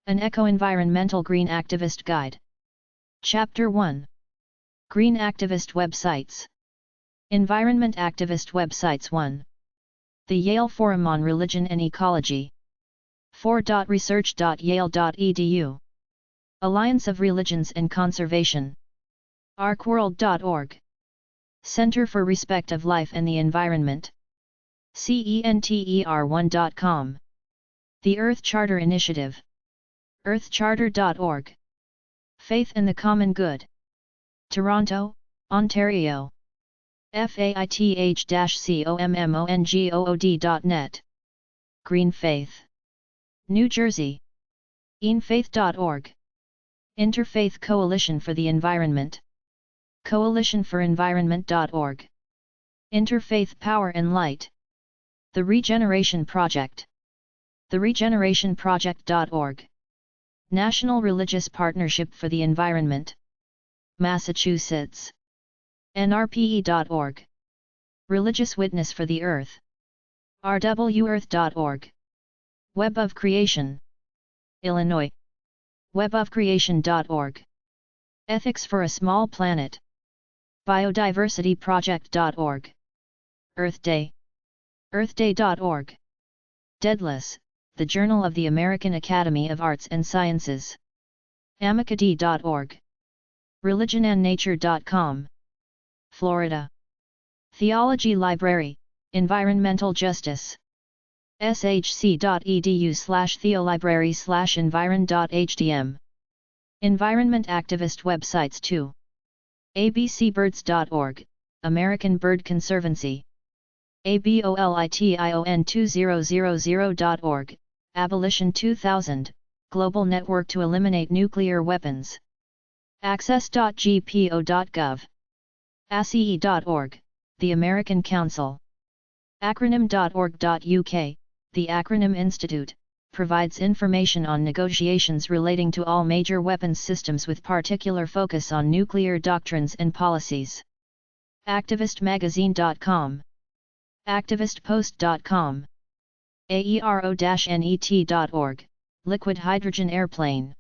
An Eco-Environmental Green Activist Guide. Chapter 1. Green Activist Websites. Environment Activist Websites 1. The Yale Forum on Religion and Ecology. 4.research.yale.edu. Alliance of Religions and Conservation. arcworld.org. Center for Respect of Life and the Environment. CENTER1.com. The Earth Charter Initiative. earthcharter.org. Faith and the Common Good. Toronto, Ontario. faith-commongood.net. Green Faith. New Jersey. enfaith.org. Interfaith Coalition for the Environment. coalitionforenvironment.org. Interfaith Power and Light. The Regeneration Project. theregenerationproject.org. National Religious Partnership for the Environment. Massachusetts. nrpe.org. Religious Witness for the Earth. rwearth.org. Web of Creation. Illinois. webofcreation.org. Ethics for a Small Planet. biodiversityproject.org. Earth Day. earthday.org. Deadless, the Journal of the American Academy of Arts and Sciences. amicad.org. religionandnature.com. Florida. Theology Library, Environmental Justice. shc.edu/theolibrary/environ.htm. Environment Activist Websites 2. abcbirds.org, American Bird Conservancy. abolitION2000.org, Abolition 2000, Global Network to Eliminate Nuclear Weapons. access.gpo.gov. ACE.org, the American Council. acronym.org.uk, the Acronym Institute, provides information on negotiations relating to all major weapons systems with particular focus on nuclear doctrines and policies. activistmagazine.com. activistpost.com. aero-net.org, Liquid Hydrogen Airplane.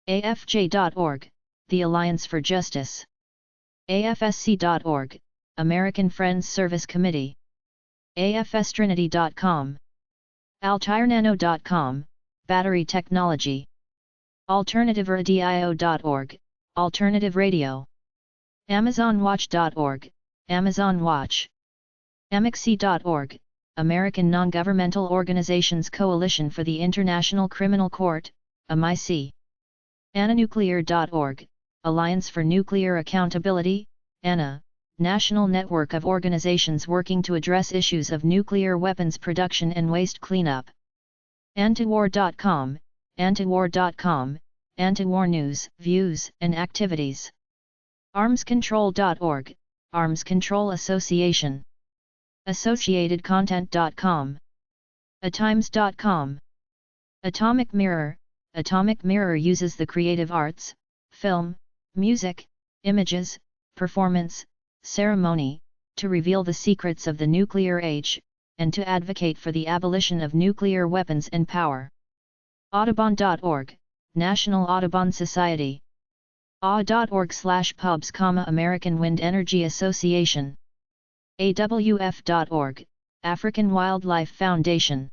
afj.org, the Alliance for Justice. afsc.org, American Friends Service Committee. afstrinity.com. altirenano.com, Battery Technology. alternativeradio.org, Alternative Radio. amazonwatch.org, Amazon Watch. amicc.org, American Non-Governmental Organizations Coalition for the International Criminal Court, AMIC. ananuclear.org, Alliance for Nuclear Accountability, ANA, National Network of Organizations working to address issues of nuclear weapons production and waste cleanup. antiwar.com, antiwar.com, antiwar news, views, and activities. armscontrol.org, Arms Control Association. associatedcontent.com. atimes.com. Atomic Mirror. Atomic Mirror uses the creative arts, film, music, images, performance, ceremony, to reveal the secrets of the nuclear age, and to advocate for the abolition of nuclear weapons and power. Audubon.org, National Audubon Society. aw.org/pubs, American Wind Energy Association. awf.org, African Wildlife Foundation.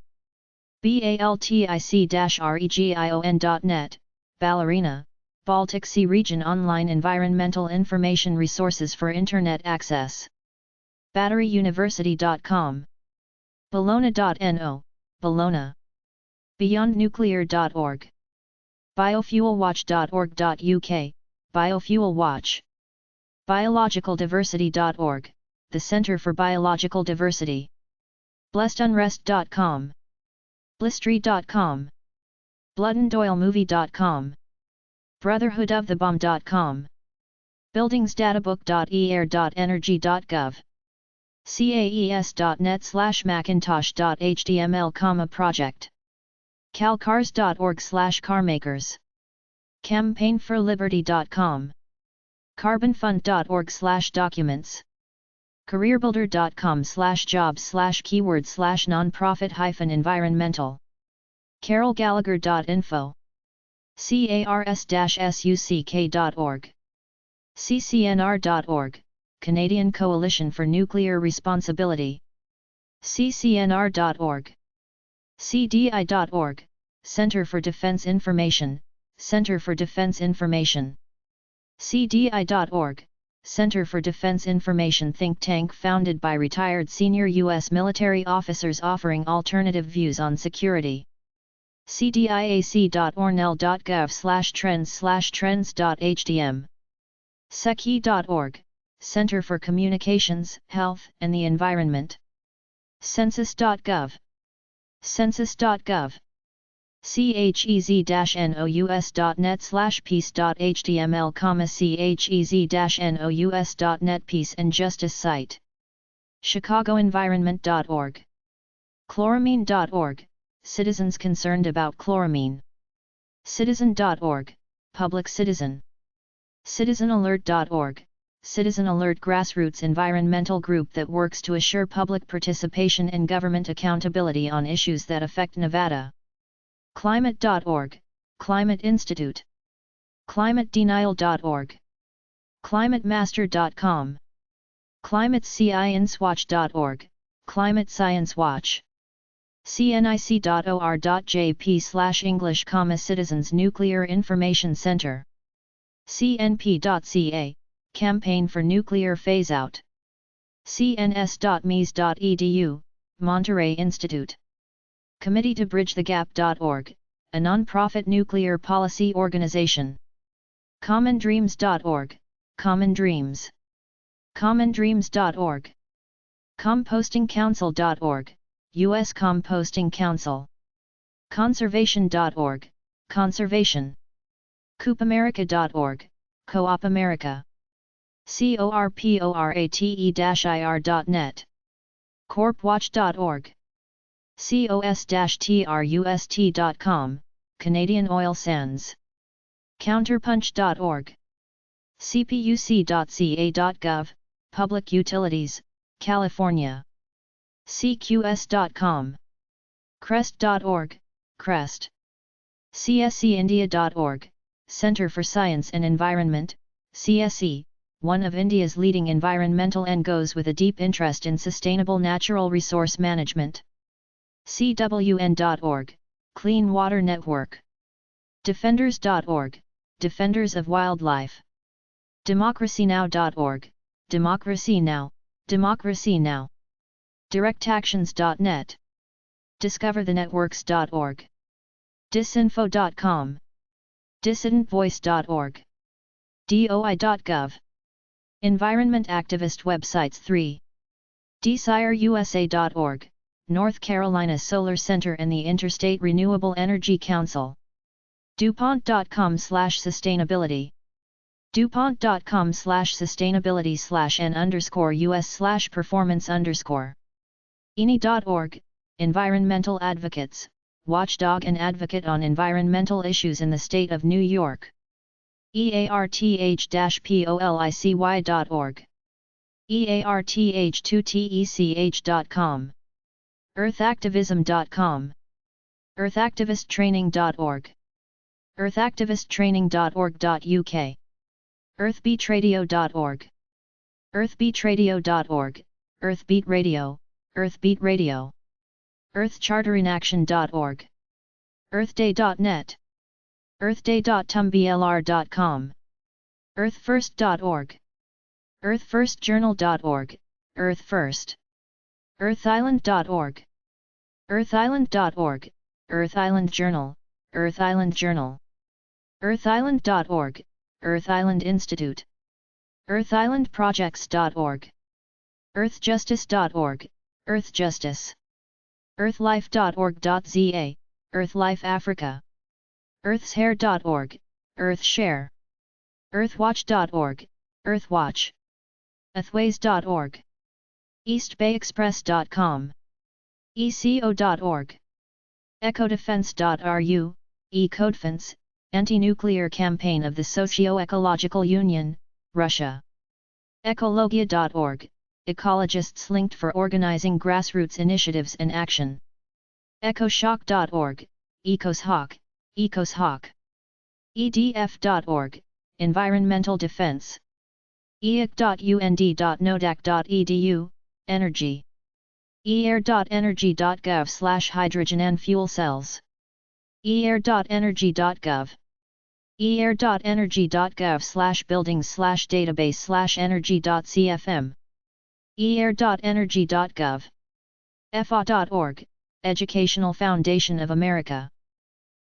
baltic-region.net, Ballerina, Baltic Sea Region Online Environmental Information Resources for Internet Access. batteryuniversity.com. Bologna.no, Bologna. beyondnuclear.org. biofuelwatch.org.uk, Biofuel Watch. biologicaldiversity.org, the Center for Biological Diversity. blessedunrest.com. blistry.com. bloodanddoylemovie.com. brotherhoodofthebomb.com. buildingsdatabook.er.energy.gov. caes.net/macintosh.html, project. calcars.org/carmakers. campaignforliberty.com. carbonfund.org/documents. careerbuilder.com/jobs/keyword/nonprofit-environmental. carolgallagher.info cars-suck.org, ccnr.org, Canadian Coalition for Nuclear Responsibility, ccnr.org, cdi.org, Centre for Defence Information, Centre for Defence Information, cdi.org, Center for Defense Information think tank founded by retired senior U.S. military officers offering alternative views on security. cdiac.ornell.gov/trends/trends.htm. Seki.org, Center for Communications, Health and the Environment. Census.gov. Census.gov. chez-nous.net/peace.html, chez-nous.net Peace and Justice site. chicagoenvironment.org. chloramine.org, citizens concerned about chloramine. citizen.org, public citizen. citizenalert.org, Citizen Alert grassroots environmental group that works to assure public participation and government accountability on issues that affect Nevada. Climate.org, Climate Institute. ClimateDenial.org. ClimateMaster.com. ClimateScienceWatch.org, Climate Science Watch. cnic.or.jp/English, Citizens Nuclear Information Center. cnp.ca, Campaign for Nuclear Phase-Out. cns.mies.edu, Monterey Institute. Committee to Bridge the Gap.org, a non-profit nuclear policy organization. CommonDreams.org, Common Dreams. CommonDreams.org. CompostingCouncil.org, U.S. Composting Council. Conservation.org, Conservation. CoopAmerica.org, Co-op America. corporate-ir.net. CorpWatch.org. cos-trust.com, Canadian Oil Sands. Counterpunch.org. cpuc.ca.gov, Public Utilities, California. cqs.com. crest.org, Crest. cseindia.org, Centre for Science and Environment, CSE, one of India's leading environmental NGOs with a deep interest in sustainable natural resource management. cwn.org, Clean Water Network. Defenders.org, Defenders of Wildlife. democracynow.org, Democracy Now, Democracy Now. directactions.net. discoverthenetworks.org. disinfo.com. dissidentvoice.org. doi.gov. Environment activist websites 3. DesireUSA.org, North Carolina Solar Center and the Interstate Renewable Energy Council. DuPont.com/sustainability. DuPont.com/sustainability/n_US/performance_. ENI.org, Environmental Advocates, watchdog and advocate on environmental issues in the state of New York. EARTH-POLICY.org. EARTH2TECH.com. earthactivism.com. earthactivisttraining.org. earthactivisttraining.org.uk. earthbeatradio.org. earthbeatradio.org, Earthbeat Radio, Earthbeat Radio. earthcharterinaction.org. earthday.net. earthday.tumblr.com. earthfirst.org. earthfirstjournal.org, earthfirst. earthisland.org. earthisland.org, Earth Island Journal, Earth Island Journal. earthisland.org, Earth Island Institute. earthislandprojects.org. earthjustice.org, Earthjustice. earthlife.org.za, Earthlife Africa. earthshare.org, Earthshare. earthwatch.org, Earthwatch. earthways.org. eastbayexpress.com. eco.org. ecodefense.ru, Ecodefense, Anti-Nuclear Campaign of the Socio-Ecological Union, Russia. Ecologia.org, ecologists linked for organizing grassroots initiatives and action. Ecoshock.org, Ecoshawk, Ecoshawk. edf.org, Environmental Defense. eac.und.nodac.edu, Energy. eair.energy.gov/hydrogen and fuel cells. eair.energy.gov. eair.energy.gov/buildings/database/energy.cfm. eair.energy.gov. FA.org, Educational Foundation of America.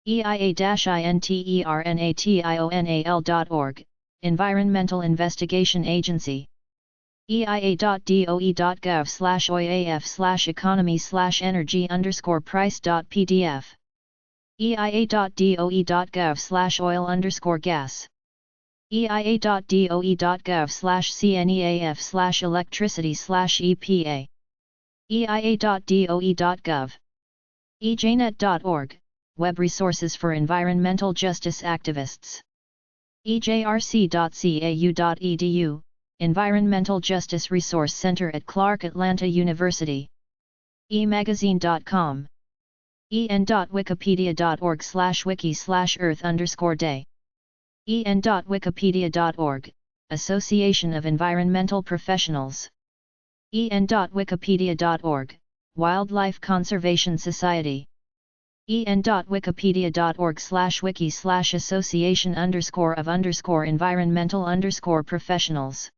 EIA-INTERNATIONAL.org, Environmental Investigation Agency. EIA.DOE.gov/OAF/economy/energy_price.pdf. EIA.DOE.gov/oil_gas. EIA.DOE.gov/CNEAF/electricity/EPA. EIA.DOE.gov. EJNet.org, Web Resources for Environmental Justice Activists. EJRC.cau.edu, Environmental Justice Resource Center at Clark Atlanta University. emagazine.com. en.wikipedia.org/wiki/earth_day. en.wikipedia.org, Association of Environmental Professionals. en.wikipedia.org, Wildlife Conservation Society. en.wikipedia.org/wiki/association_of_environmental_professionals.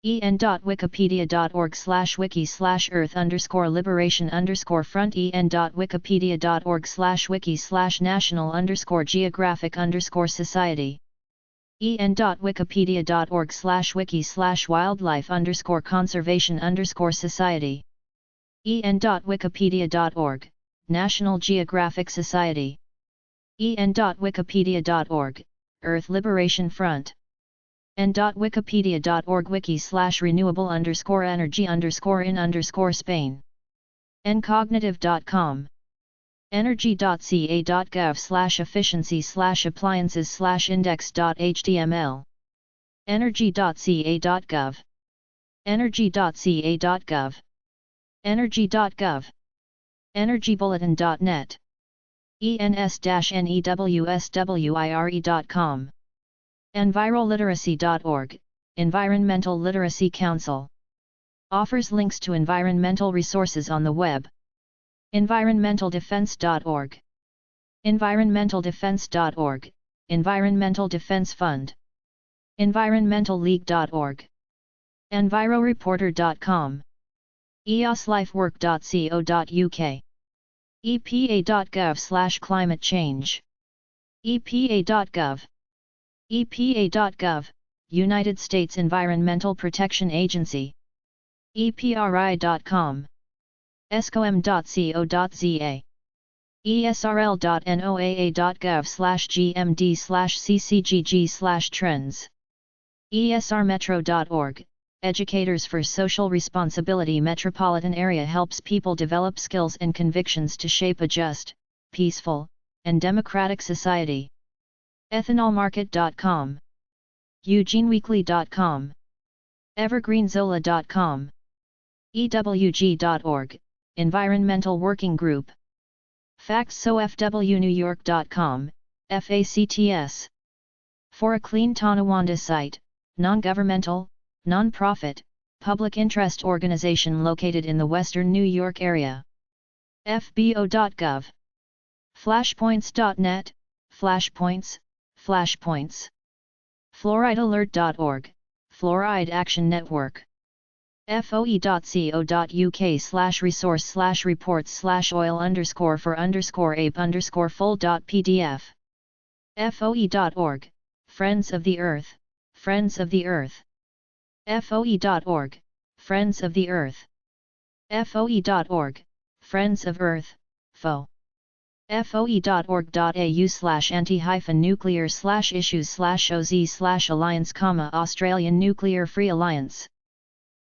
en.wikipedia.org/wiki/earth_liberation_front. en.wikipedia.org/wiki/national_geographic_society. en.wikipedia.org/wiki/wildlife_conservation_society. en.wikipedia.org, National Geographic Society. en.wikipedia.org, Earth Liberation Front. en.wikipedia.org wiki/renewable_energy_in_Spain. encognitive.com. energy.ca.gov/efficiency/appliances/index.html. energy.ca.gov. energy.ca.gov. energy.gov. energybulletin.net. ens-newswire.com. enviroliteracy.org, Environmental Literacy Council. Offers links to environmental resources on the web. environmentaldefense.org. environmentaldefense.org, Environmental Defense Fund. environmentalleague.org. enviroreporter.com. eoslifework.co.uk. epa.gov/climate change. epa.gov. epa.gov, United States Environmental Protection Agency. epri.com. escom.co.za. esrl.noaa.gov/gmd/ccgg/trends. esrmetro.org, Educators for Social Responsibility. Metropolitan area helps people develop skills and convictions to shape a just, peaceful, and democratic society. ethanolmarket.com. eugeneweekly.com. evergreenzola.com. ewg.org, Environmental Working Group. factsofwnewyork.com, FACTS. For a Clean Tonawanda site, non-governmental, non-profit, public interest organization located in the western New York area. fbo.gov. flashpoints.net, flashpoints, flashpoints. fluoridealert.org, Fluoride Action Network. foe.co.uk/resource/reports/oil_for_ape_full.pdf. foe.org, Friends of the Earth, Friends of the Earth. foe.org, Friends of the Earth. foe.org, Friends of Earth, FO. foe.org.au/anti-nuclear/issues/oz/alliance, Australian Nuclear Free Alliance.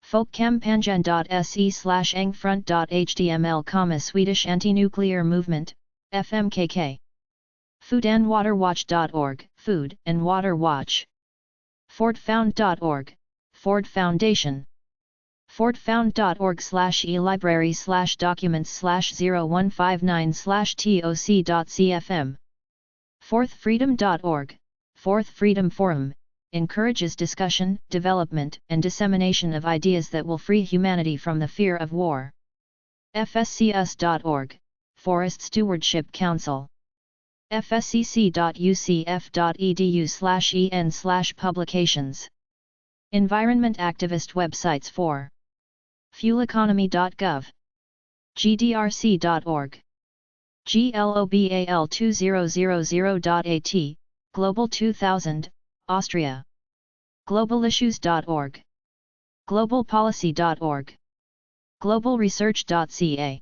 folkkampanjan.se/engfront.html, Swedish Anti-Nuclear Movement, FMKK. foodandwaterwatch.org, Food and Water Watch. fordfound.org, Ford Foundation. fordfound.org/elibrary/documents/0159/toc.cfm. fourthfreedom.org, Fourth Freedom Forum encourages discussion, development, and dissemination of ideas that will free humanity from the fear of war. FSCS.org, Forest Stewardship Council. fscc.ucf.edu/en/publications. Environment activist websites for fueleconomy.gov, gdrc.org, global2000.at, Global 2000, Austria, globalissues.org, globalpolicy.org, globalresearch.ca,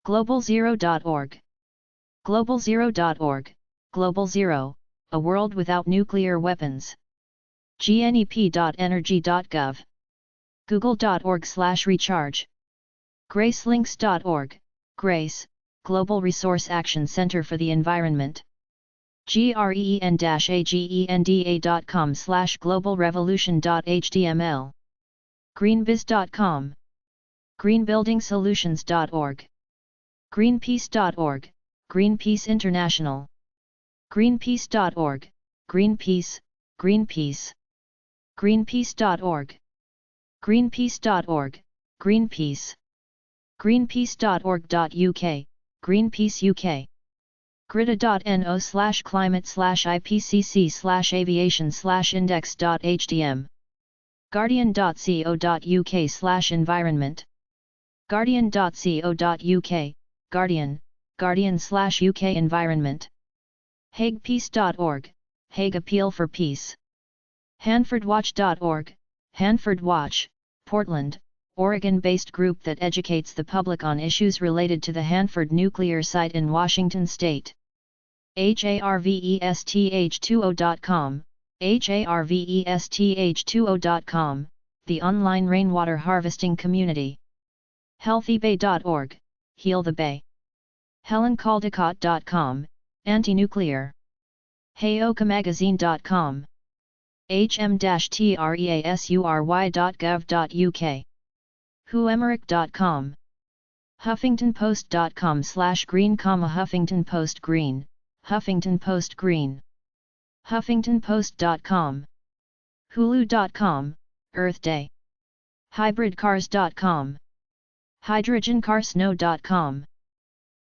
globalzero.org, globalzero.org, Global Zero, A World Without Nuclear Weapons, gnep.energy.gov, google.org/recharge, gracelinks.org, Grace, Global Resource Action Center for the Environment, green-agenda.com/globalrevolution.html, greenbiz.com, greenbuildingsolutions.org, greenpeace.org, Greenpeace International, greenpeace.org, Greenpeace, Greenpeace, greenpeace.org, greenpeace.org, Greenpeace, greenpeace.org.uk, Greenpeace UK, grida.no/climate/ipcc/aviation/index.htm, guardian.co.uk/environment, guardian.co.uk, Guardian, Guardian/UK Environment, haguepeace.org, Hague Appeal for Peace, hanfordwatch.org, Hanford Watch, Portland, Oregon-based group that educates the public on issues related to the Hanford nuclear site in Washington state. harvesth20.com, harvesth20.com, the online rainwater harvesting community. healthybay.org, Heal the Bay. helencaldecott.com, anti-nuclear. heyokamagazine.com, hm-treasury.gov.uk, whoemerick.com, huffingtonpost.com/green, Huffington Post Green, Huffington Post Green, huffingtonpost.com, hulu.com, Earth Day, hybridcars.com, hydrogencarsnow.com,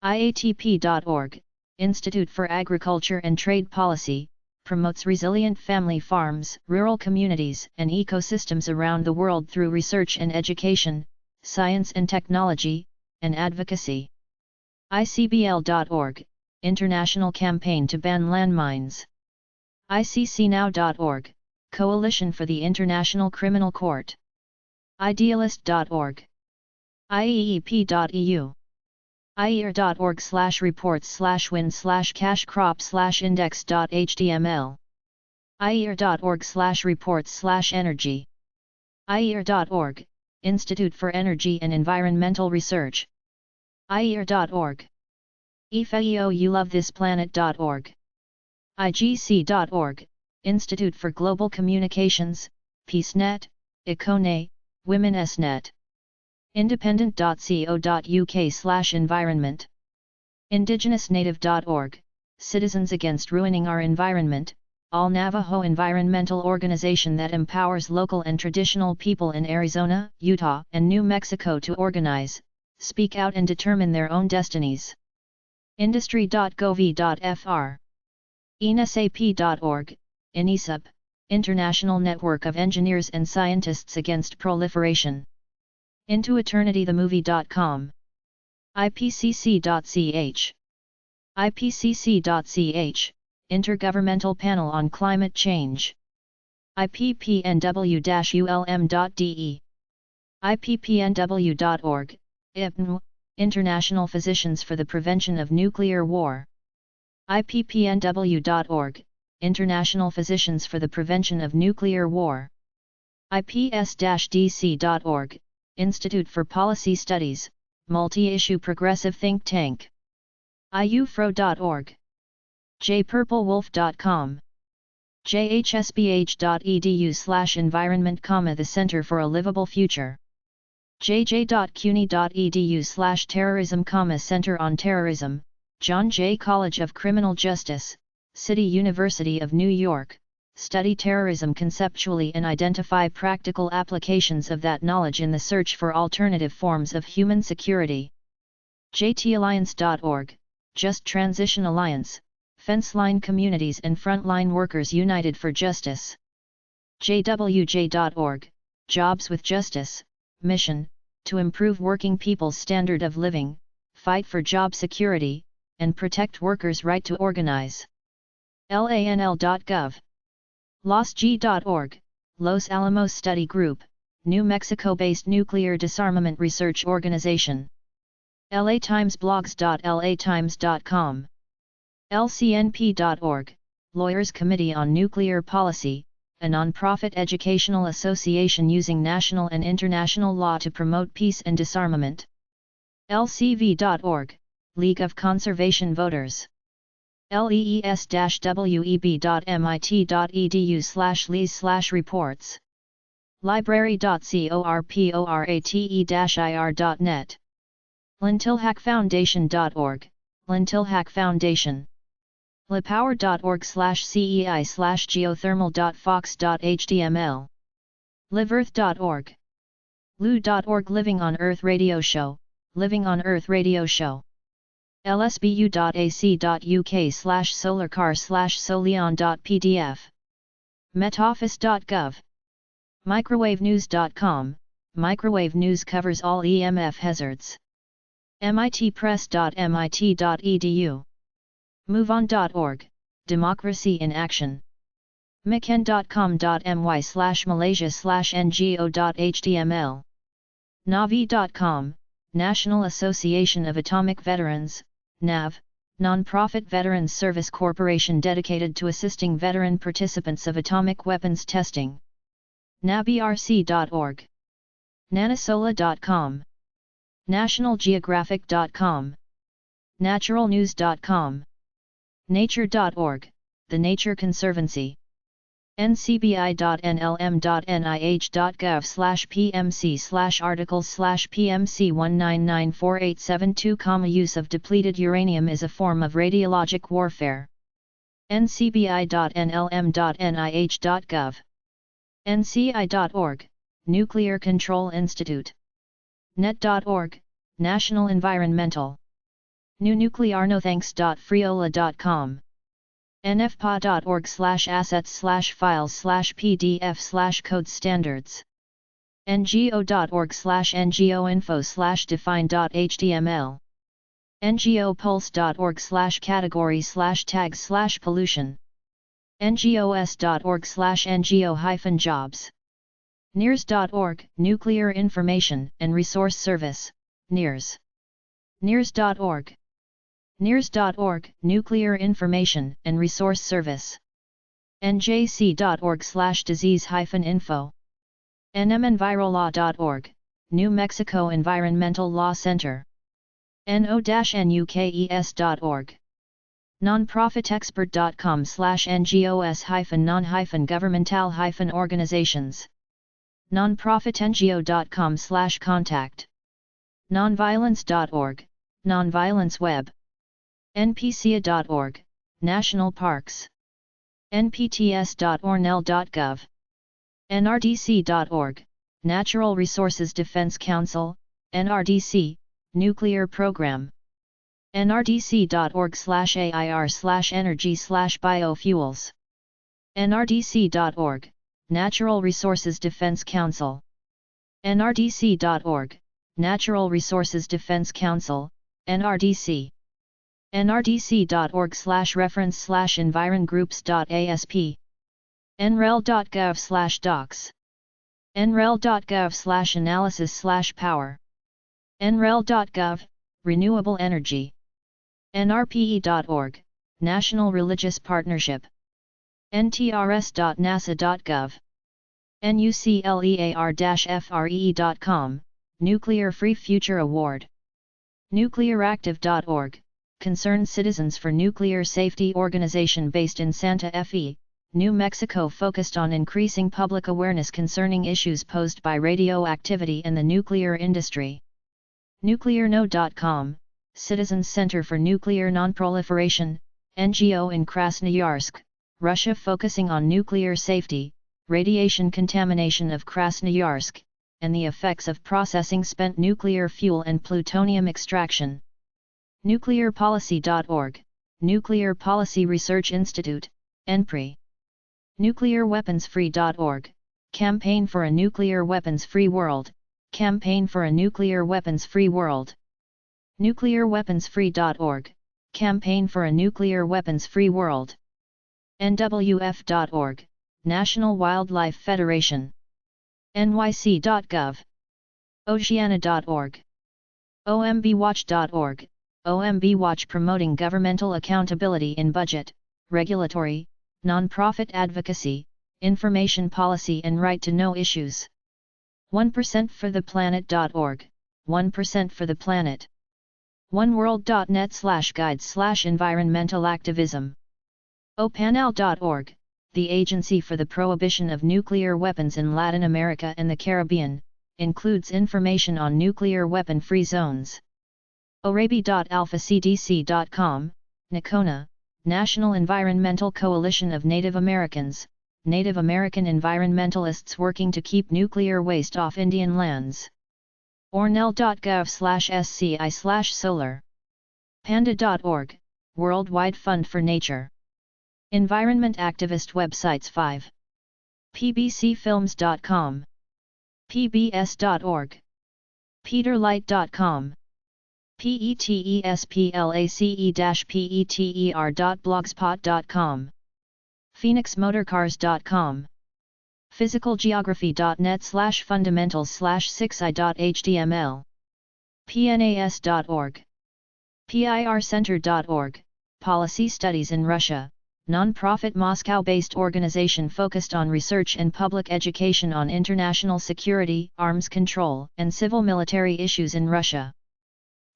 iatp.org, Institute for Agriculture and Trade Policy, promotes resilient family farms, rural communities, and ecosystems around the world through research and education, science and technology, and advocacy. icbl.org, International Campaign to Ban Landmines. iccnow.org, Coalition for the International Criminal Court. idealist.org, ieep.eu, iear.org/reports/wind/cash crop/index.html, iear.org/reports/energy, iear.org, Institute for Energy and Environmental Research, iear.org, ifeoyoulovethisplanet.org, igc.org, Institute for Global Communications, PeaceNet, Econe, WomenSnet, independent.co.uk/environment, indigenousnative.org, Citizens Against Ruining Our Environment, all Navajo environmental organization that empowers local and traditional people in Arizona, Utah, and New Mexico to organize, speak out and determine their own destinies. Industry.gov.fr, inesap.org, INESAP, International Network of Engineers and Scientists Against Proliferation. IntoEternityTheMovie.com, ipcc.ch, ipcc.ch, Intergovernmental Panel on Climate Change, ippnw-ulm.de, ippnw.org, IPNW, International Physicians for the Prevention of Nuclear War, ippnw.org, International Physicians for the Prevention of Nuclear War, ips-dc.org, Institute for Policy Studies, multi-issue progressive think tank, iufro.org, jpurplewolf.com, jhsbh.edu/environment, the Center for a Livable Future, jj.cuny.edu/terrorism, Center on Terrorism, John Jay College of Criminal Justice, City University of New York, study terrorism conceptually and identify practical applications of that knowledge in the search for alternative forms of human security. JTAlliance.org, Just Transition Alliance, Fenceline Communities and Frontline Workers United for Justice. JWJ.org, Jobs with Justice, Mission, to improve working people's standard of living, fight for job security, and protect workers' right to organize. LANL.gov. LOSG.org, Los Alamos Study Group, New Mexico-based nuclear disarmament research organization. LATimesBlogs.LAtimes.com. LCNP.org, Lawyers Committee on Nuclear Policy, a nonprofit educational association using national and international law to promote peace and disarmament. LCV.org, League of Conservation Voters. lees-web.mit.edu/lees/reports. library.corporate-ir.net. lentilhackfoundation.org, Lentilhack Foundation. lepower.org/cei/geothermal.fox.html. liveearth.org. lu.org Living on Earth Radio Show, Living on Earth Radio Show. lsbu.ac.uk/solarcar/soleon.pdf. metoffice.gov. microwavenews.com, Microwave News covers all EMF hazards. mitpress.mit.edu. moveon.org, Democracy in Action. miken.com.my/malaysia/ngo.html. navi.com, National Association of Atomic Veterans, NAV, non-profit veterans service corporation dedicated to assisting veteran participants of atomic weapons testing. nabrc.org. nanasola.com. nationalgeographic.com. naturalnews.com. nature.org, the Nature Conservancy. ncbi.nlm.nih.gov/pmc/articles/pmc1994872, use of depleted uranium is a form of radiologic warfare. ncbi.nlm.nih.gov. nci.org, Nuclear Control Institute. net.org, National Environmental. newnuclearnothanks.freola.com. nfpa.org/assets/files/pdf/code standards. ngo.org/ngoinfo/define.html. ngopulse.org/category/tags/pollution. ngos.org/ngo-jobs. nears.org, Nuclear Information and Resource Service, NIRS. nears.org. nears.org, Nuclear Information and Resource Service. njc.org/disease-info. nmenvirolaw.org, New Mexico Environmental Law Center. no-nukes.org. nonprofitexpert.com/ngos-non-governmental-organizations. nonprofitngo.com/contact. nonviolence.org, Nonviolence Web. npca.org, National Parks. npts.ornell.gov. nrdc.org, Natural Resources Defense Council, NRDC, Nuclear Program. nrdc.org/air/energy/biofuels. nrdc.org, Natural Resources Defense Council. nrdc.org, Natural Resources Defense Council, NRDC. nrdc.org/reference/environgroups.asp. nrel.gov/docs. nrel.gov/analysis/power. nrel.gov, Renewable Energy. nrpe.org, National Religious Partnership. ntrs.nasa.gov. nuclear-free.com, Nuclear Free Future Award. nuclearactive.org, Concerned Citizens for Nuclear Safety organization based in Santa Fe, New Mexico, focused on increasing public awareness concerning issues posed by radioactivity in the nuclear industry. nuclearno.com, Citizens Center for Nuclear Nonproliferation, NGO in Krasnoyarsk, Russia focusing on nuclear safety, radiation contamination of Krasnoyarsk, and the effects of processing spent nuclear fuel and plutonium extraction. Nuclearpolicy.org, Nuclear Policy Research Institute, NPRI. NuclearWeaponsFree.org, Campaign for a Nuclear Weapons-Free World, Campaign for a Nuclear Weapons-Free World. NuclearWeaponsFree.org, Campaign for a Nuclear Weapons-Free World. NWF.org, National Wildlife Federation. NYC.gov. Oceana.org. OMBWatch.org, OMB Watch promoting governmental accountability in budget, regulatory, non-profit advocacy, information policy and right-to-know issues. 1% for the planet.org, 1% for the planet. oneworld.net/guides/environmental activism. OPANAL.org, the Agency for the Prohibition of Nuclear Weapons in Latin America and the Caribbean, includes information on nuclear weapon-free zones. Orabi.alphacdc.com, NACONA, National Environmental Coalition of Native Americans, Native American environmentalists working to keep nuclear waste off Indian lands. Ornell.gov/sci/solar. Panda.org, Worldwide Fund for Nature. Environment activist websites 5. pbcfilms.com. pbs.org. peterlight.com. petesplace-peter.blogspot.com. phoenixmotorcars.com. physicalgeography.net/fundamentals/6i.html. pnas.org. pircenter.org, Policy Studies in Russia, non-profit Moscow-based organization focused on research and public education on international security, arms control, and civil-military issues in Russia.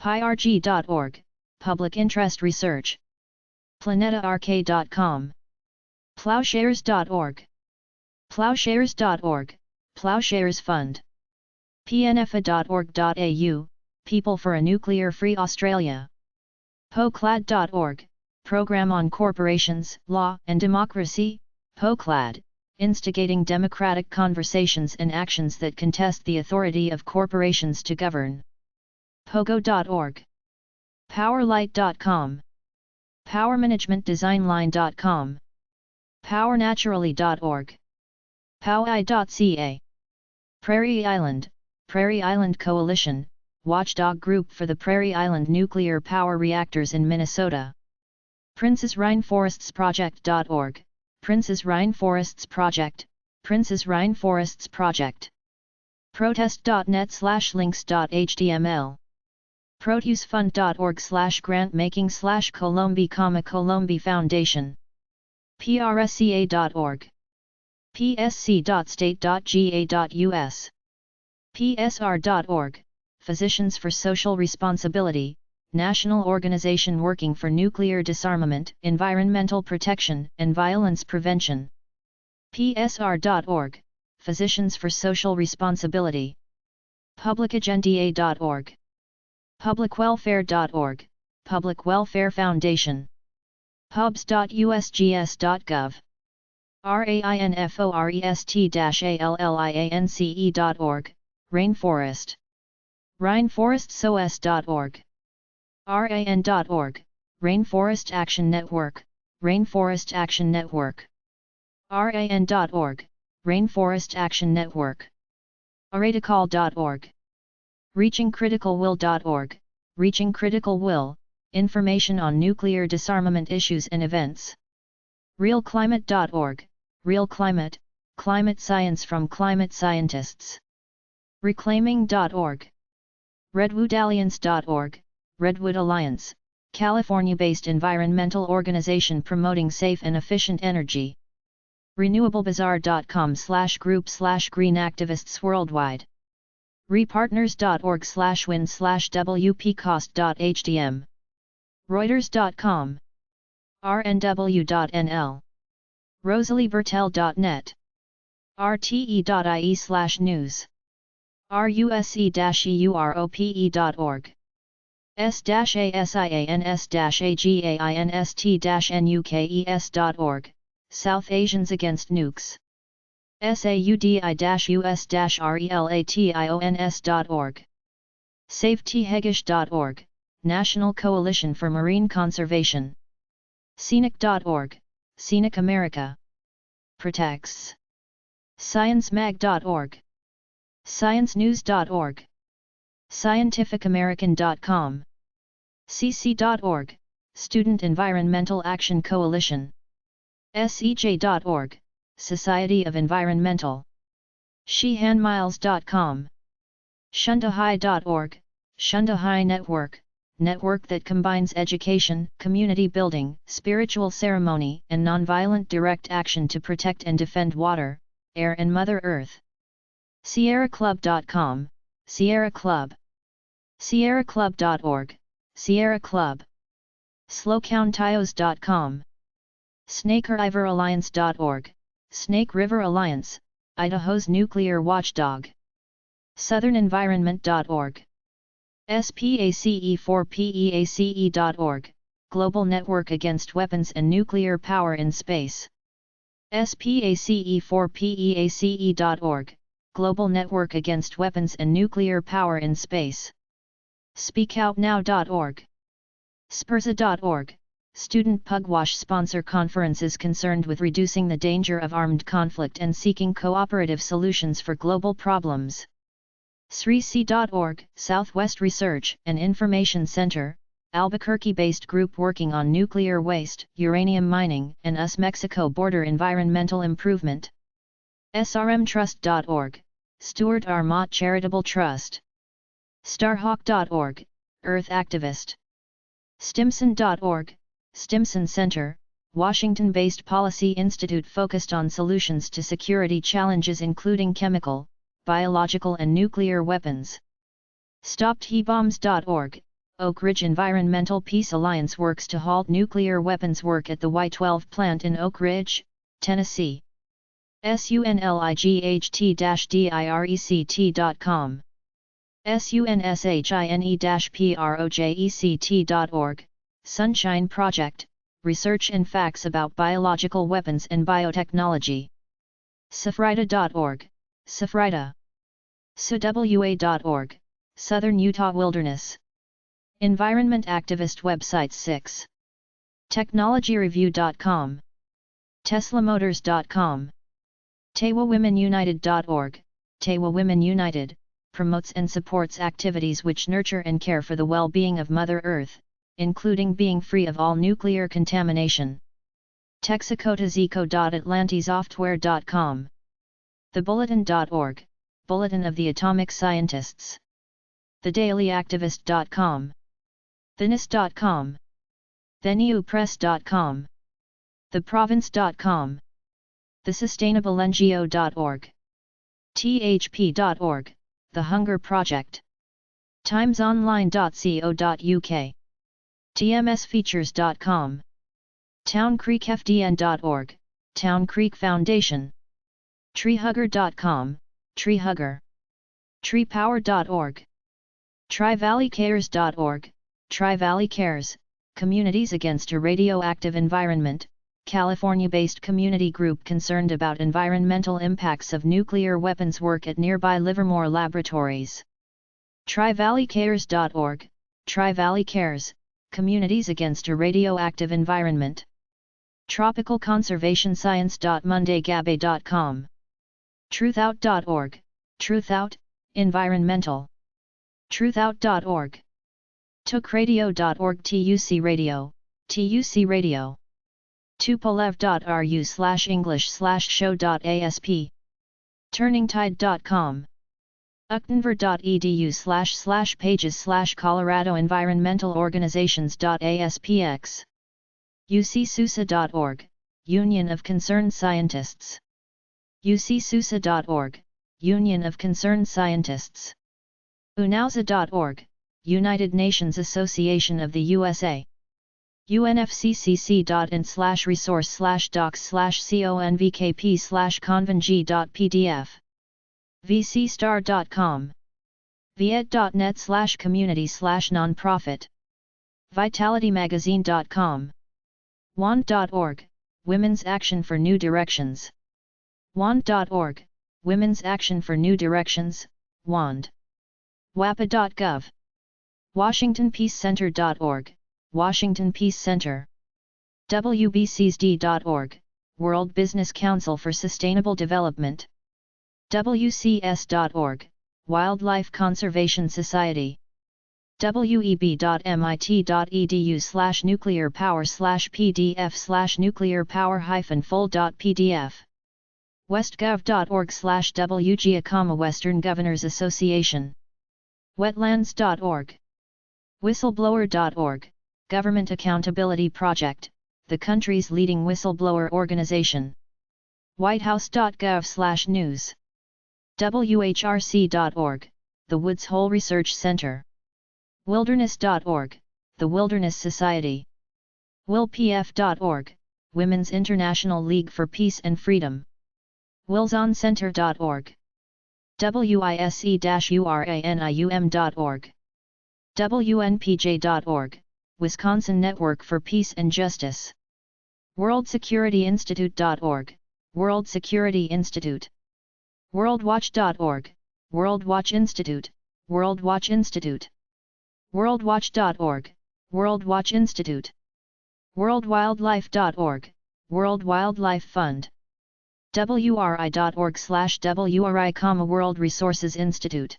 pyrg.org, Public Interest Research. PlanetaRK.com. Plowshares.org. Plowshares.org, Plowshares Fund. pnfa.org.au, People for a Nuclear-Free Australia. POCLAD.org, Program on Corporations, Law and Democracy, POCLAD, instigating democratic conversations and actions that contest the authority of corporations to govern. Pogo.org. Powerlight.com. PowerManagementDesignLine.com. PowerNaturally.org. PowI.ca. Prairie Island, Prairie Island Coalition, watchdog group for the Prairie Island nuclear power reactors in Minnesota. Princes Rainforests Project.org, Princes Rainforests Project, Princes Rainforests Project. Protest.net/links.html. Proteusefund.org/grantmaking/Colombi, Foundation. PRSCA.org. psc.state.ga.us. PSR.org, Physicians for Social Responsibility, national organization working for nuclear disarmament, environmental protection, and violence prevention. PSR.org, Physicians for Social Responsibility. Publicagenda.org. Publicwelfare.org, Public Welfare Foundation. Pubs.usgs.gov. rainforest-alliance.org, Rainforest. Rainforestsos.org. RAN.org, Rainforest Action Network, Rainforest Action Network. RAN.org, Rainforest Action Network. Aradical.org. ReachingCriticalWill.org, Reaching Critical Will, information on nuclear disarmament issues and events. RealClimate.org, Real Climate, climate science from climate scientists. Reclaiming.org. RedwoodAlliance.org, Redwood Alliance, California-based environmental organization promoting safe and efficient energy. RenewableBazaar.com/group/green activists worldwide. Repartners.org/win/wpcost.htm. Reuters.com. rnw.nl. RosalieBertel.net. rte.ie/news. rusc-europe.org. s-asians-against-nukes.org, South Asians Against Nukes. saudi-us-relations.org. SaveTheHegish.org, National Coalition for Marine Conservation. Scenic.org, Scenic America. Protects. ScienceMag.org. ScienceNews.org. ScientificAmerican.com. cc.org, Student Environmental Action Coalition. sej.org, Society of Environmental. Shehanmiles.com. Shundahai.org, Shundahai Network, network that combines education, community building, spiritual ceremony, and nonviolent direct action to protect and defend water, air and Mother Earth. SierraClub.com, Sierra Club. SierraClub.org, Sierra Club. SlowCountios.com. SnakeRiverAlliance.org, Snake River Alliance, Idaho's nuclear watchdog. SouthernEnvironment.org. SPACE4PEACE.org, Global Network Against Weapons and Nuclear Power in Space. SPACE4PEACE.org, Global Network Against Weapons and Nuclear Power in Space. SpeakOutNow.org. Spurza.org, Student Pugwash sponsor conferences concerned with reducing the danger of armed conflict and seeking cooperative solutions for global problems. SRIC.org, Southwest Research and Information Center, Albuquerque-based group working on nuclear waste, uranium mining, and US Mexico border environmental improvement. SRMTrust.org, Stuart R. Mott Charitable Trust. Starhawk.org, Earth Activist. Stimson.org, Stimson Center, Washington-based policy institute focused on solutions to security challenges including chemical, biological and nuclear weapons. StopTBombs.org, Oak Ridge Environmental Peace Alliance works to halt nuclear weapons work at the Y-12 plant in Oak Ridge, Tennessee. SUNLIGHT-DIRECT.com. SUNSHINE-PROJECT.org, Sunshine Project, Research and Facts about Biological Weapons and Biotechnology. Safrida.org, Safrida. SUWA.org, Southern Utah Wilderness. Environment Activist Websites 6. TechnologyReview.com. TeslaMotors.com. TewaWomenUnited.org, Tewa Women United, promotes and supports activities which nurture and care for the well-being of Mother Earth, including being free of all nuclear contamination. TexacotaZeco.AtlantiSoftware.com. TheBulletin.org, Bulletin of the Atomic Scientists. TheDailyActivist.com. TheNIS.com. TheNewPress.com. TheProvince.com. TheSustainableNGO.org. THP.org, The Hunger Project. TimesOnline.co.uk. TMSFeatures.com. TownCreekFDN.org, Town Creek Foundation. TreeHugger.com, TreeHugger. TreePower.org. TriValleyCares.org, Tri-Valley Cares, Communities Against a Radioactive Environment, California-based community group concerned about environmental impacts of nuclear weapons work at nearby Livermore laboratories. TriValleyCares.org, Tri-Valley Cares, Communities Against a Radioactive Environment. TropicalConservationScience.mondaygabe.com. TruthOut.org, TruthOut, Environmental. TruthOut.org. TucRadio.org, TUC Radio, TUC Radio. tupolev.ru/english/show.asp. turningtide.com. uctnver.edu/pages/Colorado Environmental Organizations.aspx. ucsusa.org, Union of Concerned Scientists. ucsusa.org, Union of Concerned Scientists. unauza.org, United Nations Association of the USA. unfccc.in/resource/docs/convkp/conveng.pdf. vcstar.com. viet.net/community/nonprofit, vitalitymagazine.com, wand.org, Women's Action for New Directions, wand.org, Women's Action for New Directions, WAND, wapa.gov, washingtonpeacecenter.org, Washington Peace Center, wbcsd.org, World Business Council for Sustainable Development, wcs.org, Wildlife Conservation Society, web.mit.edu/nuclear power/pdf/nuclearpower-full.pdf, westgov.org/wgiacoma Western Governors Association, wetlands.org, whistleblower.org, Government Accountability Project, the country's leading whistleblower organization, whitehouse.gov/news, whrc.org, the Woods Hole Research Center, wilderness.org, the Wilderness Society, willpf.org, Women's International League for Peace and Freedom, wilsoncenter.org, wisc-uranium.org, wnpj.org, Wisconsin Network for Peace and Justice, worldsecurityinstitute.org, World Security Institute, worldwatch.org, World Watch Institute, World Watch Institute, worldwatch.org, World Watch Institute, worldwildlife.org, World Wildlife Fund, wri.org/wri, World Resources Institute,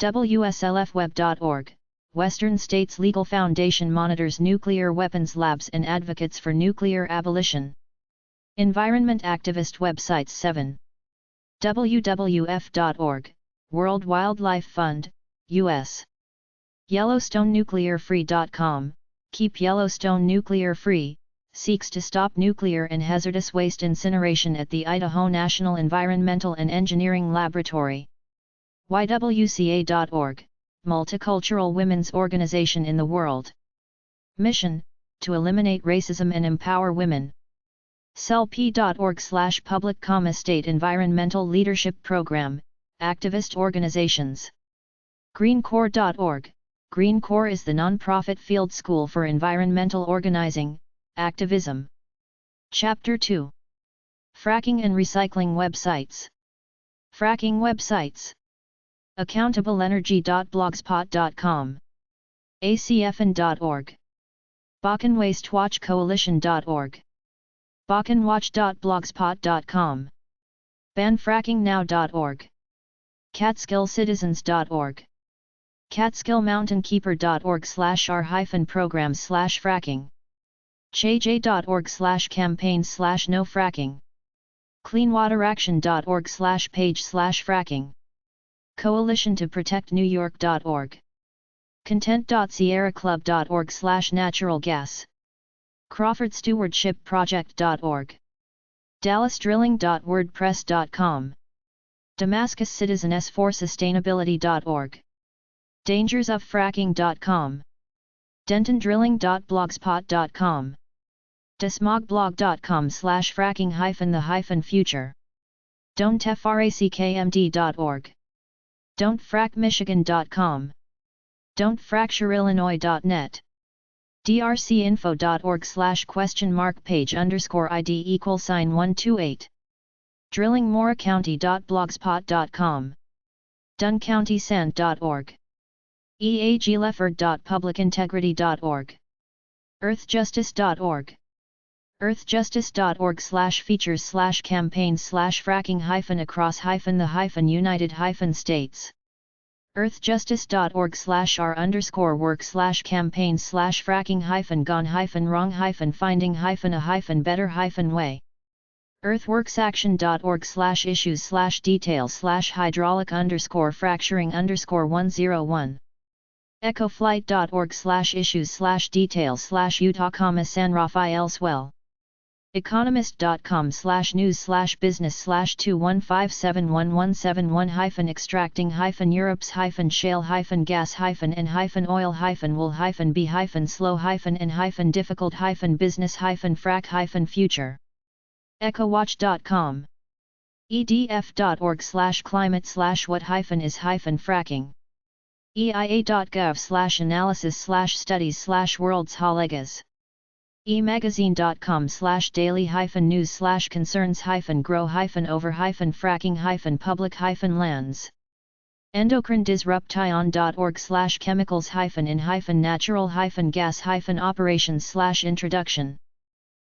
wslfweb.org, Western States Legal Foundation monitors nuclear weapons labs and advocates for nuclear abolition. Environment activist websites 7. WWF.org, World Wildlife Fund, U.S. YellowstoneNuclearFree.com, Keep Yellowstone Nuclear Free, seeks to stop nuclear and hazardous waste incineration at the Idaho National Environmental and Engineering Laboratory. YWCA.org, multicultural women's organization in the world. Mission, to eliminate racism and empower women. CELP.org/public, State Environmental Leadership Program, activist organizations. GreenCorps.org, Green Corps is the non-profit field school for environmental organizing, activism. Chapter 2. Fracking and recycling websites. Fracking websites. AccountableEnergy.blogspot.com, acfn.org, Bakken Wastewatch Coalition.org, BakkenWatch.blogspot.com, BanFrackingNow.org, CatskillCitizens.org, CatskillMountainKeeper.org/r-programs/fracking, CHAJ.org/campaigns/no-fracking, CleanWaterAction.org/page/fracking, Coalition to Protect New York.org, Content.sierraclub.org/natural gas, CrawfordStewardshipProject.org, DallasDrilling.wordpress.com, DamascusCitizens4Sustainability.org, DangersOfFracking.com, DentonDrilling.blogspot.com, DesmogBlog.com/fracking-the-future, Don'tFrackMD.org, Don'tFrackMichigan.com, Don'tFractureIllinois.net, drcinfo.org/page_ID=128, DrillingMoreCounty.blogspot.com, DunCountySand.org, eaglefford.publicintegrity.org, earthjustice.org, earthjustice.org/features/campaigns/fracking-across-the-United-States, earthjustice.org/r_campaigns/fracking-gone-wrong-finding-a-better-way, earthworksaction.org/issues/details/hydraulic_fracturing_101, ecoflight.org/issues/details/Utah, San Rafael Swell. Economist.com/news/business/2157117-Europe's-shale-gas-and-oil-will-be-slow-hyphen-and-oil-will-be-future, ecowatch.com, edf.org/climate/what-is-fracking. eia.gov/analysis/studies/worlds/halegas emagazine.com/daily-news/concerns-grow-over-fracking-public-lands endocrine-disrupt-ion.org/chemicals-in-natural-gas-operations/introduction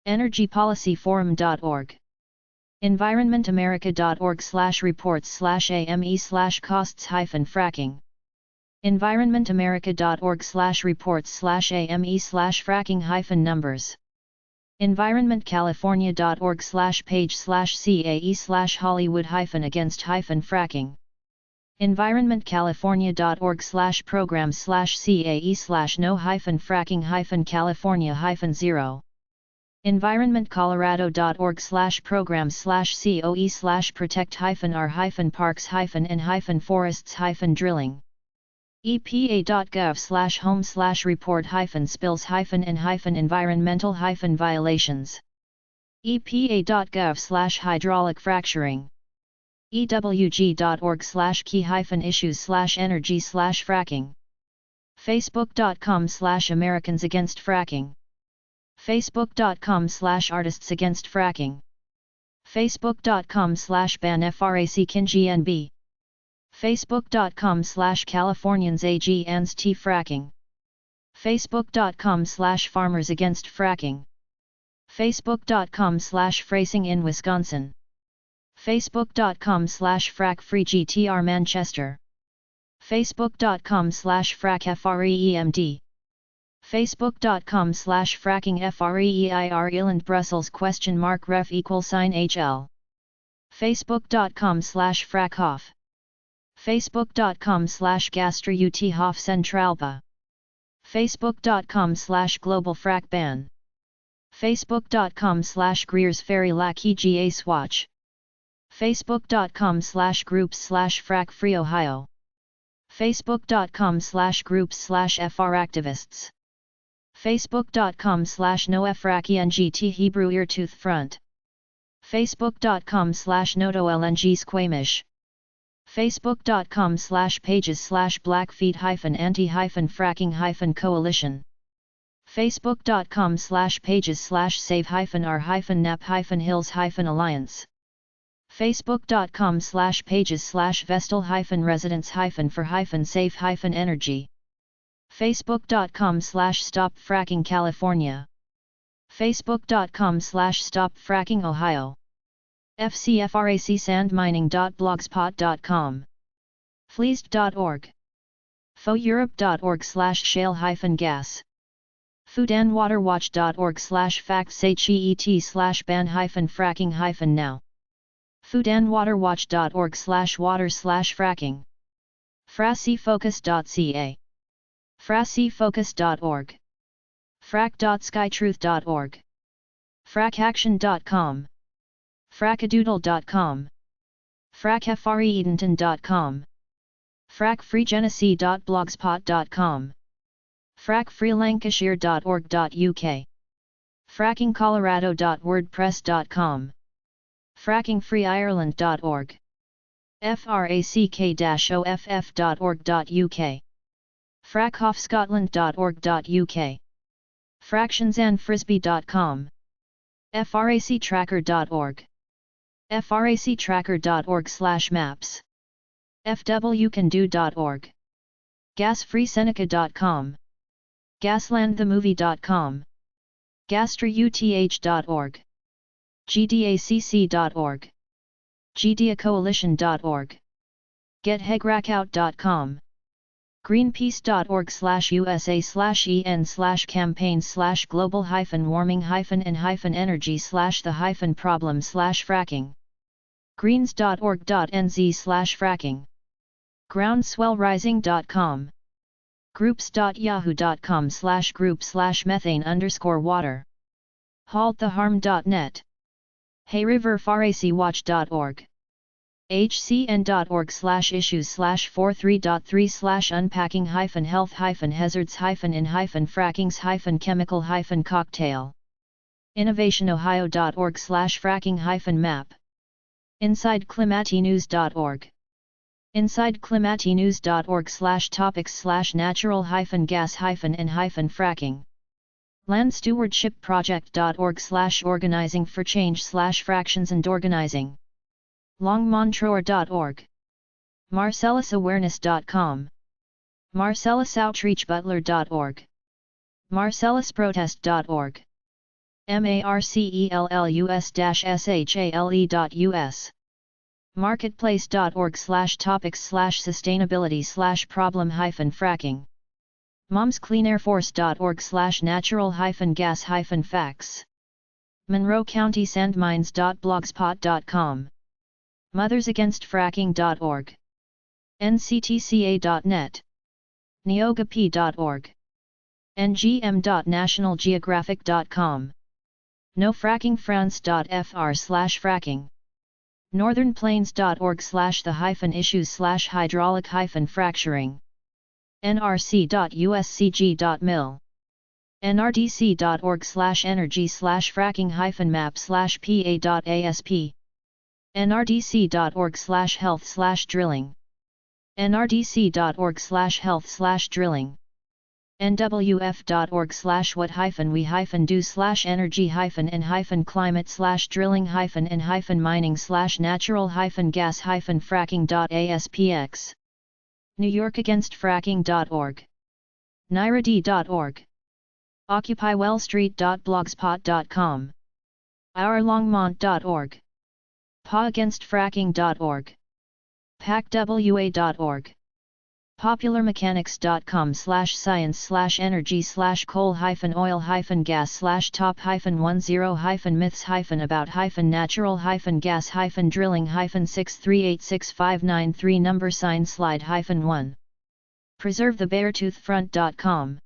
energypolicyforum.org environmentamerica.org/reports/ame/costs-fracking environmentamerica.org/reports/ame/fracking-numbers environmentcalifornia.org/page/cae/Hollywood-against-fracking environmentcalifornia.org/programs/CAE/no-fracking-California-0 environmentcolorado.org/programs/COE/protect-r-parks-and-forests-drilling epa.gov/home/report-spills-and-environmental-violations epa.gov/hydraulic fracturing ewg.org/key-issues/energy/fracking facebook.com/americans-against-fracking facebook.com/artists-against-fracking facebook.com/ban-frac-gnb facebook.com/californians-ag-ans-t-fracking facebook.com/farmers-against-fracking facebook.com/fracing-in-Wisconsin facebook.com/frack-free-GTR-Manchester facebook.com/frack-FREEMD facebook.com/fracking-FREEIR-Irland-Brussels $ref=HL facebook.com/frackhoff facebook.com/gastra-UT-Hof-Centralpa facebook.com/global-frack-ban facebook.com/Greers-Ferry-Lac-EGA-Swatch facebook.com/groups/frack-free-Ohio facebook.com/groups/FR-activists facebook.com/NoFRAC-ENGT-Hebrew-Eartooth Front facebook.com/NoDoLNG-Squamish facebook.com/pages/Blackfeet-anti-fracking-coalition facebook.com/pages/save-r-nap-hills-alliance facebook.com/pages/vestal-residents-for-safe-energy facebook.com/stop-fracking-California facebook.com/stop-fracking-Ohio fcfrac-sandmining.blogspot.com fleased.org foeurope.org/shale-gas foodandwaterwatch.org/facts-het/ban-fracking-now foodandwaterwatch.org/water/fracking fracfocus.ca fracfocus.org frac.skytruth.org fracaction.com fracadoodle.com fracfreeedenton.com fracfreegenesee.blogspot.com fracfreelancashire.org.uk frackingcolorado.wordpress.com frackingfreeireland.org frack-off.org.uk frackhofscotland.org.uk fractionsandfrisbee.com fractracker.org fractracker.org/maps fwcando.org gasfreeseneca.com gaslandthemovie.com gastrauth.org gdacc.org gdiacoalition.org gethagrackout.com greenpeace.org/usa/en/campaign/global-warming-and-energy/the-problem/fracking greens.org.nz/fracking groundswellrising.com groups.yahoo.com/group/methane_water halttheharm.net hayriverfaracywatch.org hcn.org/issues/43.3/unpacking-health-hazards-in-frackings-chemical-cocktail innovationohio.org/fracking-map InsideClimatinews.org Inside climatinews.org/topics/natural-gas-and-fracking. Landstewardshipproject.org/organizing for change/fractions and organizing. longmontreur.org. marcellusawareness.com. marcellusoutreachbutler.org. marcellusprotest.org. marcellus-shale.us. marketplace.org/topics/sustainability/problem-fracking. momscleanairforce.org/natural-gas-facts. Monroe County Sandmines.blogspot.com. mothersagainstfracking.org. nctca.net. neogap.org. ngm.nationalgeographic.com. nofrackingfrance.fr/fracking. northernplains.org/the-issues/hydraulic-fracturing. nrc.uscg.mil. nrdc.org/energy/fracking-map/pa.asp. nrdc.org/health/drilling. nrdc.org/health/drilling. nwf.org/what-we-do/energy-and-mining/natural-gas-fracking.aspx. newyorkagainstfracking.org. nyrad.org. occupywellstreet.blogspot.com. ourlongmont.org. pagainstfracking.org. pacwa.org. popularmechanics.com/energy/coal-oil-gas/top-10-myths-about-natural-gas-drilling-6386593 #1. preservethe-bare-tooth-front.com.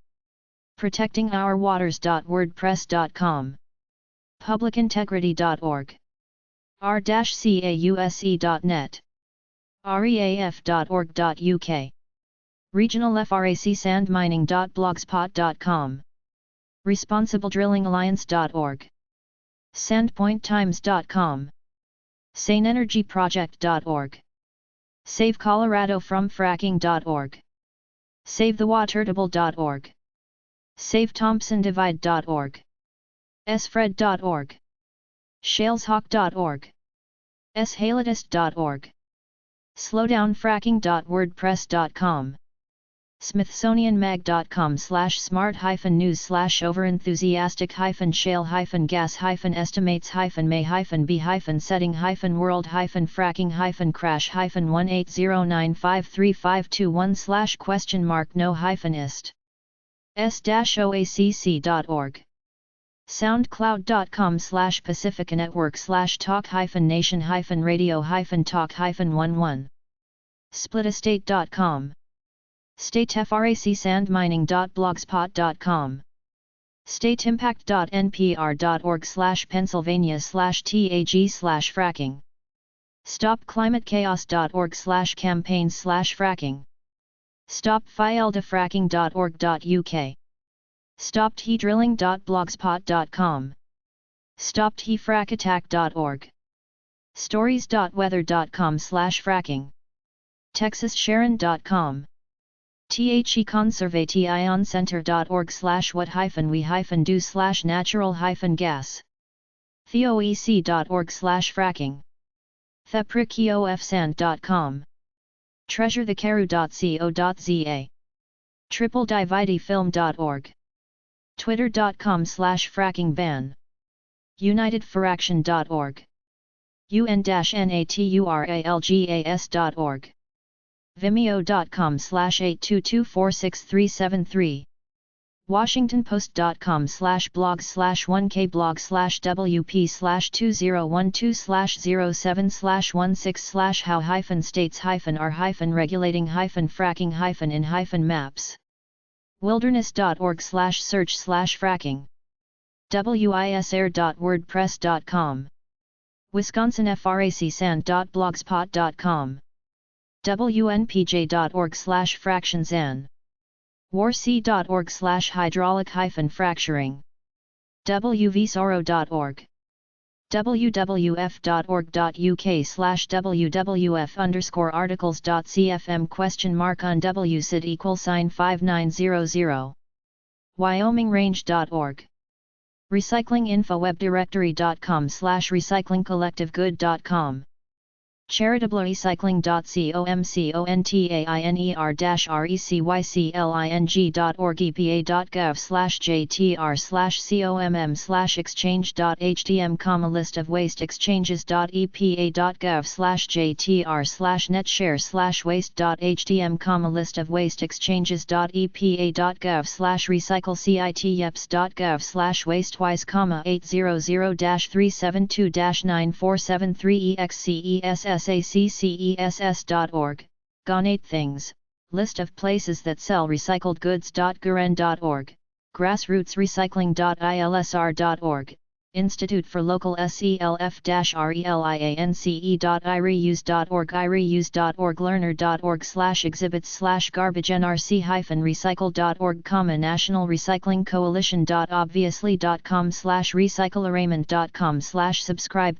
protectingourwaters.wordpress.com. publicintegrity.org. r-cause.net. reaf.org.uk. regionalfracsandmining.blogspot.com. responsibledrillingalliance.org. sandpointtimes.com. sanenergyproject.org. savecoloradofromfracking.org. savethewatertable.org. savethompsondivide.org. sfred.org. shaleshawk.org. shalidist.org. slowdownfracking.wordpress.com. smithsonian-mag.com/over-enthusiastic-maybe-setting-world-fracking-fraction-180953521/?no-ist. s-oacc.org. soundcloud.com/pacifica-network/talk-nation-radio-talk-11. splitastate.com. statefracandmining.blogspot.com. stateimpact.npr.org/pennsylvania/tag/fracking. stopclimatechaos.org/campaigns/fracking. stopfieldefracking.org.uk. stoppedhedrilling.blogspot.com. stoppedhefrackattack.org. stories.weather.com/fracking. texassharon.com. theconservationcenter.org/what-we-do/natural-gas. theoec.org/fracking. theprickofsand.com. treasurethecaru.co.za. tripledivide-film.org. twitter.com/frackingban. unitedforaction.org. un-naturalgas.org. vimeo.com/8224637 washingtonpost.com/blog/1k-blog/wp/2012/07/16/how-states-are-regulating-fracking-in-maps. wilderness.org/search/fracking. wisair.wordpress.com. wisconsinfracsand.blogspot.com. wnpj.org/fractionsan. warc.org/hydraulic-fracturing. wvsoro.org. www.wcit.cfm?/WCID=5900. wyomingrange.org. recyclinginfowebdirectory.com/recyclingcollectivegood.com. charitablerecycling.comcontainer.recycling.org. epa.gov/jtr/comm/exchange.htm, list of waste exchanges.epa.gov/jtr/netshare/waste.htm, list of waste exchanges.epa.gov/wastewisecomma800-372-9473excesaccess.org. Gone 8 things, list of places that sell recycled goods.guren.org, grassrootsrecycling.ilsr.org, Institute for Local SELF-RELIANCE.ireuse.org, ireuse.org, learner.org/exhibits/garbage-nrc-recycle.org, National Recycling Coalition.obviously.com/recyclearrayment.com/subscribe,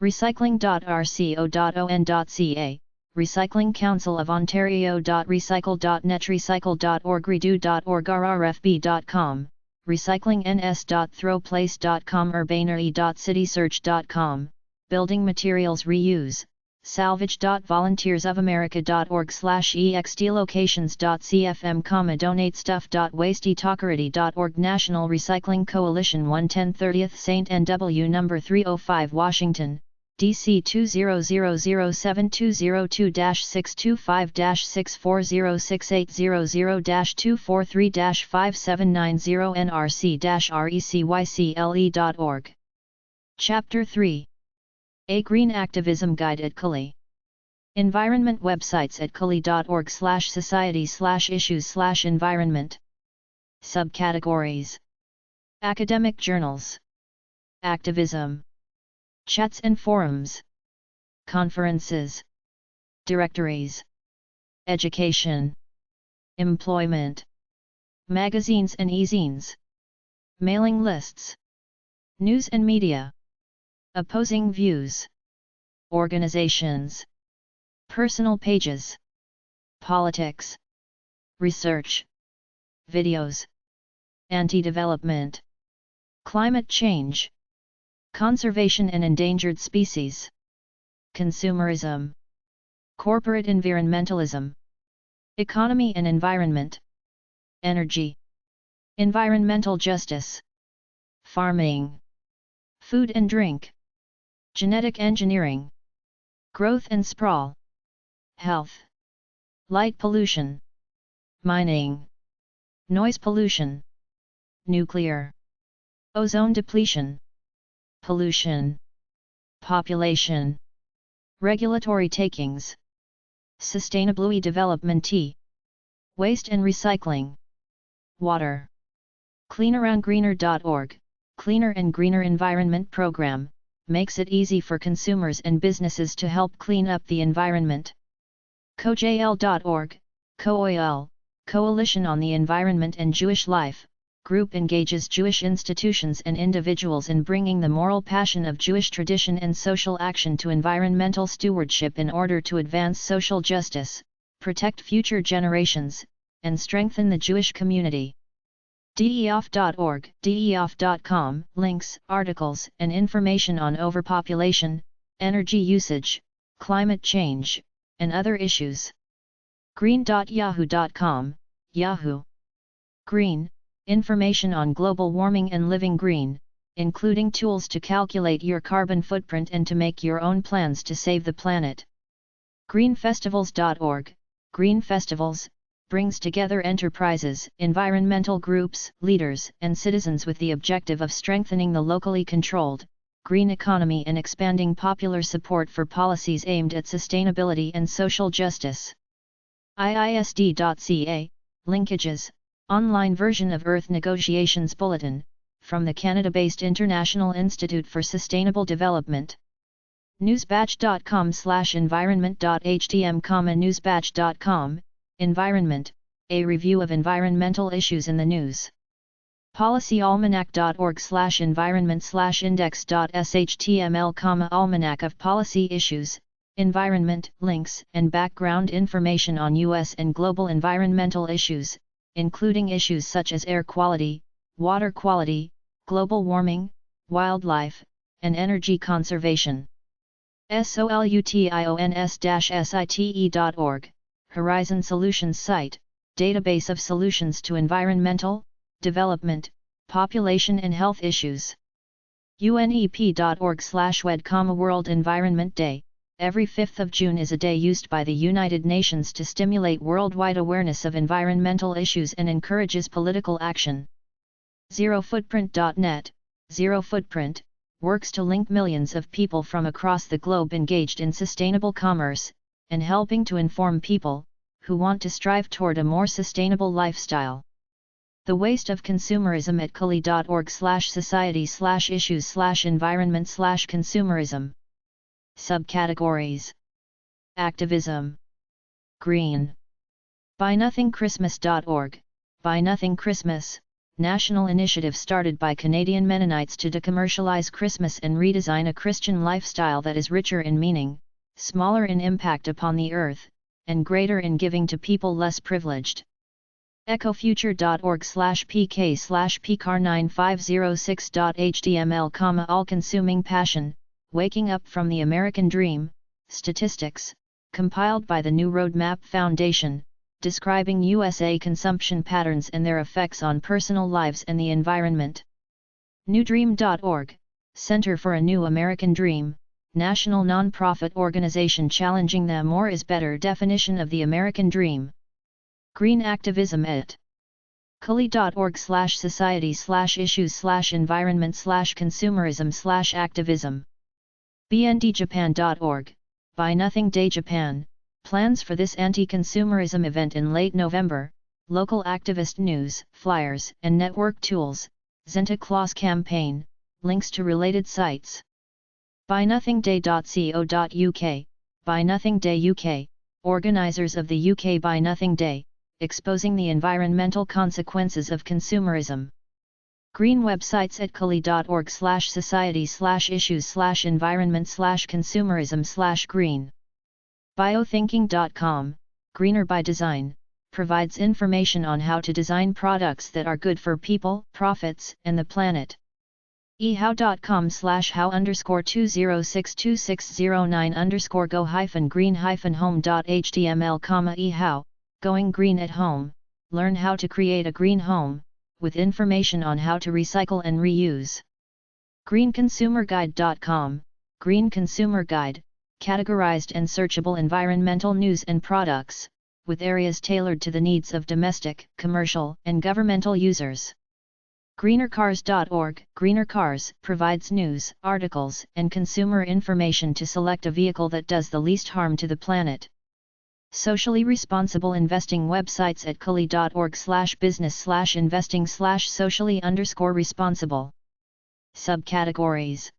recycling.rco.on.ca, Recycling Council of Ontario.recycle.net, recycle.org, redo.org, rrfb.com, recyclingns.throwplace.com, urbanery.citysearch.com, building materials reuse, salvage.volunteersofamerica.org/extlocations.cfm, donatestuff.wastetalkarity.org, National Recycling Coalition 110 30th St. NW No. 305 Washington, DC 20007202-625-6406800-243-5790 nrc-recycle.org. Chapter 3. A Green Activism Guide at Cully. Environment websites at cully.org/society/issues/environment. Subcategories: Academic journals, activism, chats and forums, conferences, directories, education, employment, magazines and e-zines, mailing lists, news and media, opposing views, organizations, personal pages, politics, research, videos, anti-development, climate change, conservation and endangered species, consumerism, corporate environmentalism, economy and environment, energy, environmental justice, farming, food and drink, genetic engineering, growth and sprawl, health, light pollution, mining, noise pollution, nuclear, ozone depletion, pollution, population, regulatory takings, sustainability development, waste and recycling, water. cleanaroundgreener.org, Cleaner and Greener Environment Program, makes it easy for consumers and businesses to help clean up the environment. COJL.org, COOL, Coalition on the Environment and Jewish Life, group engages Jewish institutions and individuals in bringing the moral passion of Jewish tradition and social action to environmental stewardship in order to advance social justice, protect future generations, and strengthen the Jewish community. DEOF.org, DEOF.com, links, articles, and information on overpopulation, energy usage, climate change, and other issues. Green.yahoo.com, Yahoo. Green, information on global warming and living green, including tools to calculate your carbon footprint and to make your own plans to save the planet. Greenfestivals.org, Green Festivals, brings together enterprises, environmental groups, leaders, and citizens with the objective of strengthening the locally controlled, green economy and expanding popular support for policies aimed at sustainability and social justice. IISD.ca, linkages, online version of Earth Negotiations Bulletin, from the Canada-based International Institute for Sustainable Development. Newsbatch.com/environment.htm, newsbatch.com, Environment, a review of environmental issues in the news. PolicyAlmanac.org/environment/index.html, Almanac of Policy Issues, Environment, links and background information on U.S. and global environmental issues, including issues such as air quality, water quality, global warming, wildlife, and energy conservation. solutions-site.org, Horizon Solutions Site, database of solutions to environmental, development, population and health issues. UNEP.org/WED, World Environment Day. Every 5th of June is a day used by the United Nations to stimulate worldwide awareness of environmental issues and encourages political action. ZeroFootprint.net, Zero Footprint, works to link millions of people from across the globe engaged in sustainable commerce, and helping to inform people who want to strive toward a more sustainable lifestyle. The Waste of Consumerism at CULI.org/society/issues/environment/consumerism. Subcategories: Activism, Green. BuyNothingChristmas.org, Buy Nothing Christmas, national initiative started by Canadian Mennonites to decommercialize Christmas and redesign a Christian lifestyle that is richer in meaning, smaller in impact upon the earth, and greater in giving to people less privileged. ecofuture.org/pk/pcar9506.html, All-Consuming Passion, Waking Up from the American Dream, Statistics, compiled by the New Roadmap Foundation, describing USA consumption patterns and their effects on personal lives and the environment. NewDream.org, Center for a New American Dream, national non-profit organization challenging the more is better definition of the American dream. Green Activism at CULI.org/society/issues/environment/consumerism/activism. BNDJapan.org, Buy Nothing Day Japan, plans for this anti-consumerism event in late November, local activist news, flyers and network tools, Santa Claus campaign, links to related sites. BuyNothingDay.co.uk, Buy Nothing Day UK, organisers of the UK Buy Nothing Day, exposing the environmental consequences of consumerism. Green websites at CULI.org/society/issues/environment/consumerism/green. Biothinking.com, Greener by Design, provides information on how to design products that are good for people, profits, and the planet. ehow.com/how_20626009_go-green-home.html, ehow, Going Green at Home, learn how to create a green home, with information on how to recycle and reuse. greenconsumerguide.com, Green Consumer Guide, categorized and searchable environmental news and products, with areas tailored to the needs of domestic, commercial, and governmental users. greenercars.org, Greener Cars provides news, articles, and consumer information to select a vehicle that does the least harm to the planet. Socially responsible investing websites at CULI.org/business/investing/socially_responsible. Subcategories: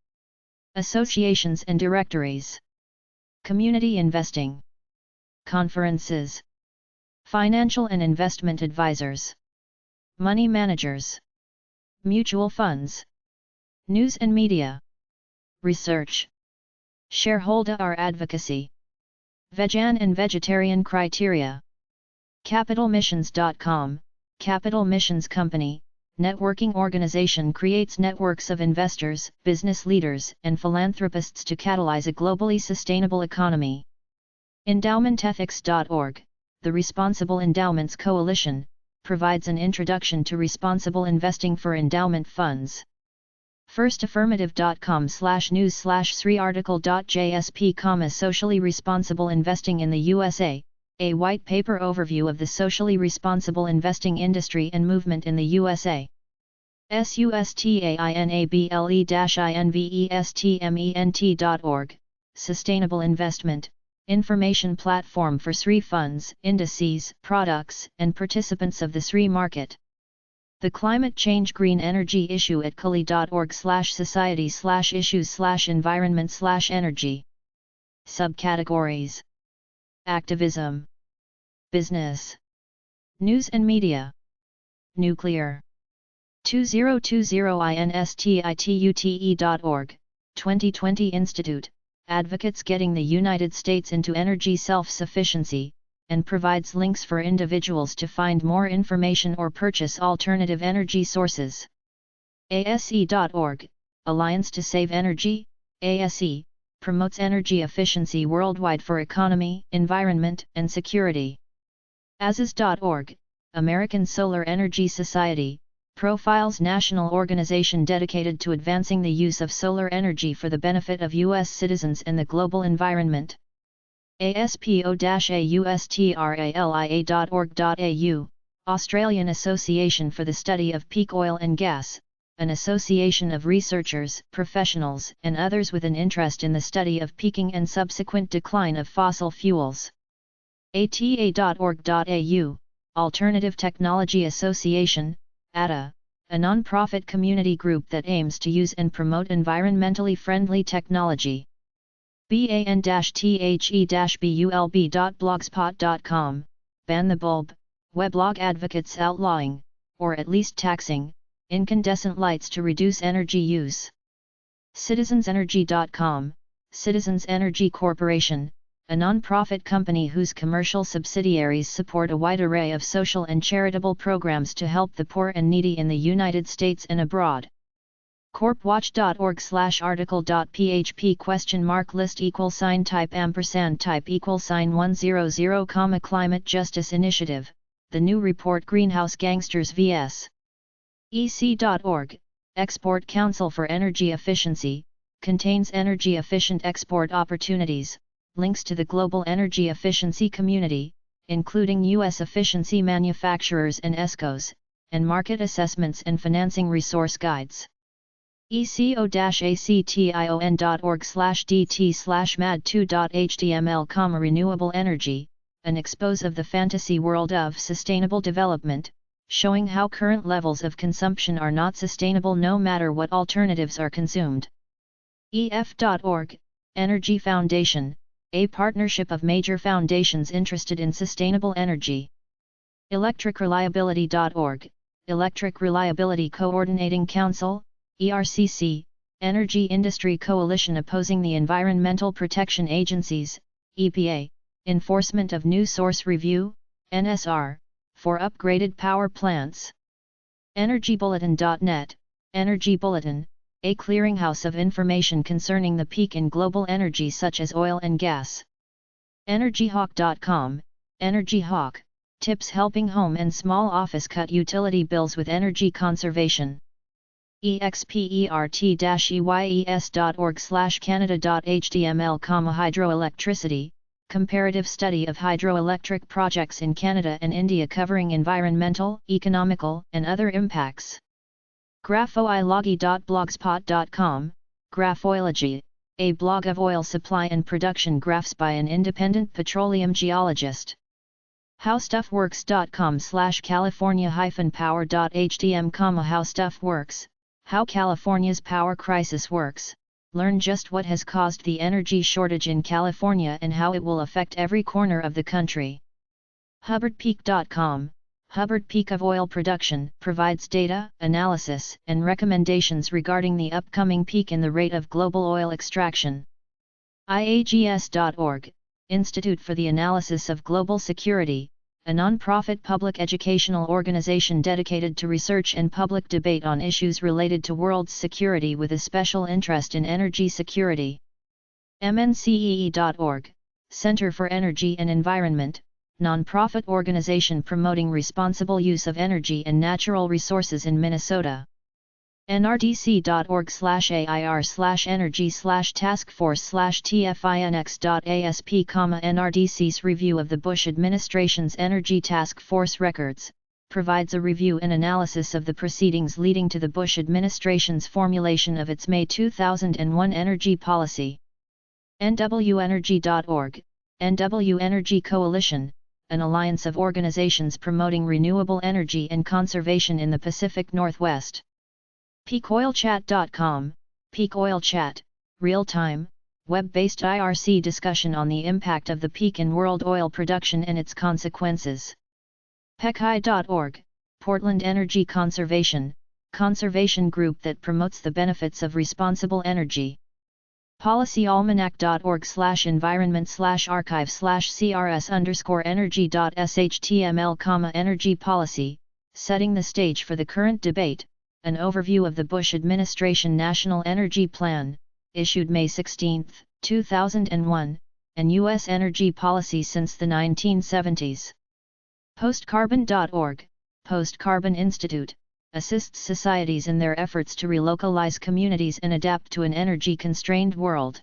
Associations and directories. Community investing. Conferences. Financial and investment advisors. Money managers. Mutual funds. News and media. Research. Shareholder advocacy. Vegan and vegetarian criteria. Capitalmissions.com, Capital Missions Company, networking organization creates networks of investors, business leaders, and philanthropists to catalyze a globally sustainable economy. Endowmentethics.org, the Responsible Endowments Coalition, provides an introduction to responsible investing for endowment funds. firstaffirmative.com/news/3article.jsp, Socially Responsible Investing in the USA, a white paper overview of the socially responsible investing industry and movement in the USA. sustainable-investment.org, Sustainable Investment, information platform for SRI funds, indices, products, and participants of the SRI market. The Climate Change Green Energy Issue at CULI.org/society/issues/environment/energy. Subcategories: Activism, Business, News and Media, Nuclear, 2020INSTITUTE.org, 2020 Institute, advocates getting the United States into energy self-sufficiency, and provides links for individuals to find more information or purchase alternative energy sources. ASE.org, Alliance to Save Energy, ASE, promotes energy efficiency worldwide for economy, environment, and security. ASES.org, American Solar Energy Society, profiles national organization dedicated to advancing the use of solar energy for the benefit of U.S. citizens and the global environment. ASPO-AUSTRALIA.org.au, Australian Association for the Study of Peak Oil and Gas, an association of researchers, professionals, and others with an interest in the study of peaking and subsequent decline of fossil fuels. ATA.org.au, Alternative Technology Association, ATA, a non-profit community group that aims to use and promote environmentally friendly technology. ban-the-bulb.blogspot.com, ban the bulb, weblog advocates outlawing, or at least taxing, incandescent lights to reduce energy use. Citizensenergy.com, Citizens Energy Corporation, a non-profit company whose commercial subsidiaries support a wide array of social and charitable programs to help the poor and needy in the United States and abroad. corpwatch.org/article.php list =type type =100, Climate Justice Initiative, the new report Greenhouse Gangsters vs. EC.org, Export Council for Energy Efficiency, contains energy-efficient export opportunities, links to the global energy efficiency community, including U.S. efficiency manufacturers and ESCOs, and market assessments and financing resource guides. eco-actation.org/dt/mad2.html, renewable energy, an expose of the fantasy world of sustainable development, showing how current levels of consumption are not sustainable no matter what alternatives are consumed. ef.org, Energy Foundation, a partnership of major foundations interested in sustainable energy. electricreliability.org, Electric Reliability Coordinating Council, ERCC, Energy Industry Coalition opposing the Environmental Protection Agency's, EPA, enforcement of New Source Review, NSR, for upgraded power plants. EnergyBulletin.net, Energy Bulletin, a clearinghouse of information concerning the peak in global energy such as oil and gas. EnergyHawk.com, EnergyHawk, tips helping home and small office cut utility bills with energy conservation. expert-eyes.org/canada.html, hydroelectricity, comparative study of hydroelectric projects in Canada and India covering environmental, economical, and other impacts. graphoilogy.blogspot.com, Graphoilogy, a blog of oil supply and production graphs by an independent petroleum geologist. howstuffworks.com/california-power.htm, How Stuff Works, how California's power crisis works. Learn just what has caused the energy shortage in California and how it will affect every corner of the country. hubbardpeak.com, Hubbard Peak of Oil Production, provides data, analysis, and recommendations regarding the upcoming peak in the rate of global oil extraction. IAGS.org, Institute for the Analysis of Global Security, a non-profit public educational organization dedicated to research and public debate on issues related to world security with a special interest in energy security. MNCEE.org, Center for Energy and Environment, non-profit organization promoting responsible use of energy and natural resources in Minnesota. nrdc.org/air/energy/taskforce/tfinx.asp, NRDC's review of the Bush administration's Energy Task Force records, provides a review and analysis of the proceedings leading to the Bush administration's formulation of its May 2001 energy policy. nwenergy.org, NW Energy Coalition, an alliance of organizations promoting renewable energy and conservation in the Pacific Northwest. peakoilchat.com, Peak Oil Chat, real-time, web-based IRC discussion on the impact of the peak in world oil production and its consequences. PECI.org, Portland Energy Conservation, conservation group that promotes the benefits of responsible energy. policyalmanac.org/environment/archive/crs_energy.html, Energy Policy, setting the stage for the current debate, an overview of the Bush administration National Energy Plan, issued May 16, 2001, and U.S. energy policy since the 1970s. Postcarbon.org, Post-Carbon Institute, assists societies in their efforts to relocalize communities and adapt to an energy-constrained world.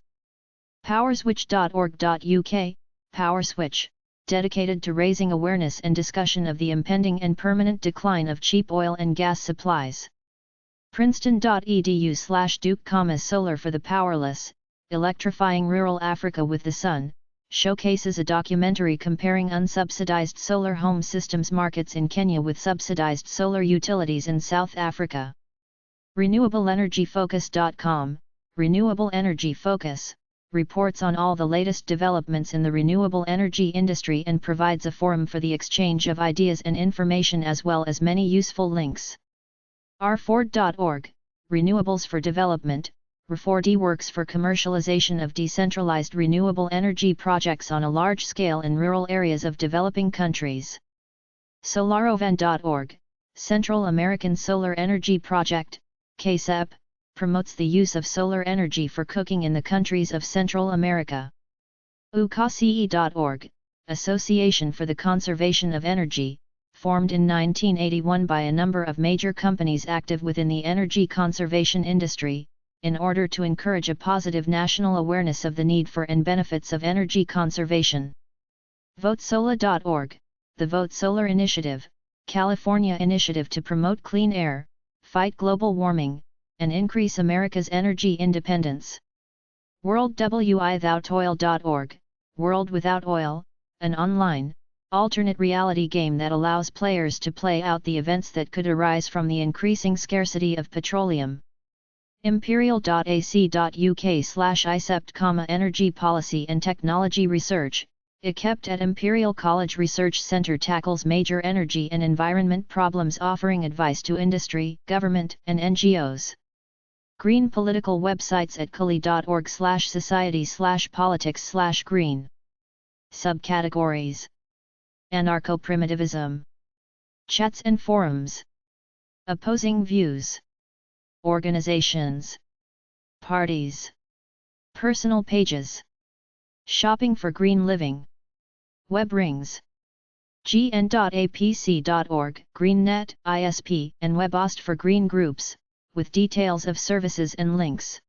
Powerswitch.org.uk, PowerSwitch, dedicated to raising awareness and discussion of the impending and permanent decline of cheap oil and gas supplies. Princeton.edu/Duke, Solar for the Powerless, Electrifying Rural Africa with the Sun, showcases a documentary comparing unsubsidized solar home systems markets in Kenya with subsidized solar utilities in South Africa. RenewableEnergyFocus.com, Renewable Energy Focus, reports on all the latest developments in the renewable energy industry and provides a forum for the exchange of ideas and information as well as many useful links. rford.org, Renewables for Development, RFORD works for commercialization of decentralized renewable energy projects on a large scale in rural areas of developing countries. SolaroVen.org, Central American Solar Energy Project, CASEP, promotes the use of solar energy for cooking in the countries of Central America. UCACE.org, Association for the Conservation of Energy, formed in 1981 by a number of major companies active within the energy conservation industry, in order to encourage a positive national awareness of the need for and benefits of energy conservation. VoteSolar.org, the Vote Solar Initiative, California initiative to promote clean air, fight global warming, and increase America's energy independence. WorldWithoutOil.org, World Without Oil, an online, alternate reality game that allows players to play out the events that could arise from the increasing scarcity of petroleum. Imperial.ac.uk/ICEPT, Energy Policy and Technology Research, ICEPT at Imperial College Research Centre tackles major energy and environment problems, offering advice to industry, government, and NGOs. Green political websites at culi.org/society/politics/green. Subcategories: Anarcho-primitivism, chats and forums, opposing views, organizations, parties, personal pages, shopping for green living, web rings. gn.apc.org, GreenNet, ISP, and WebOst for green groups, with details of services and links.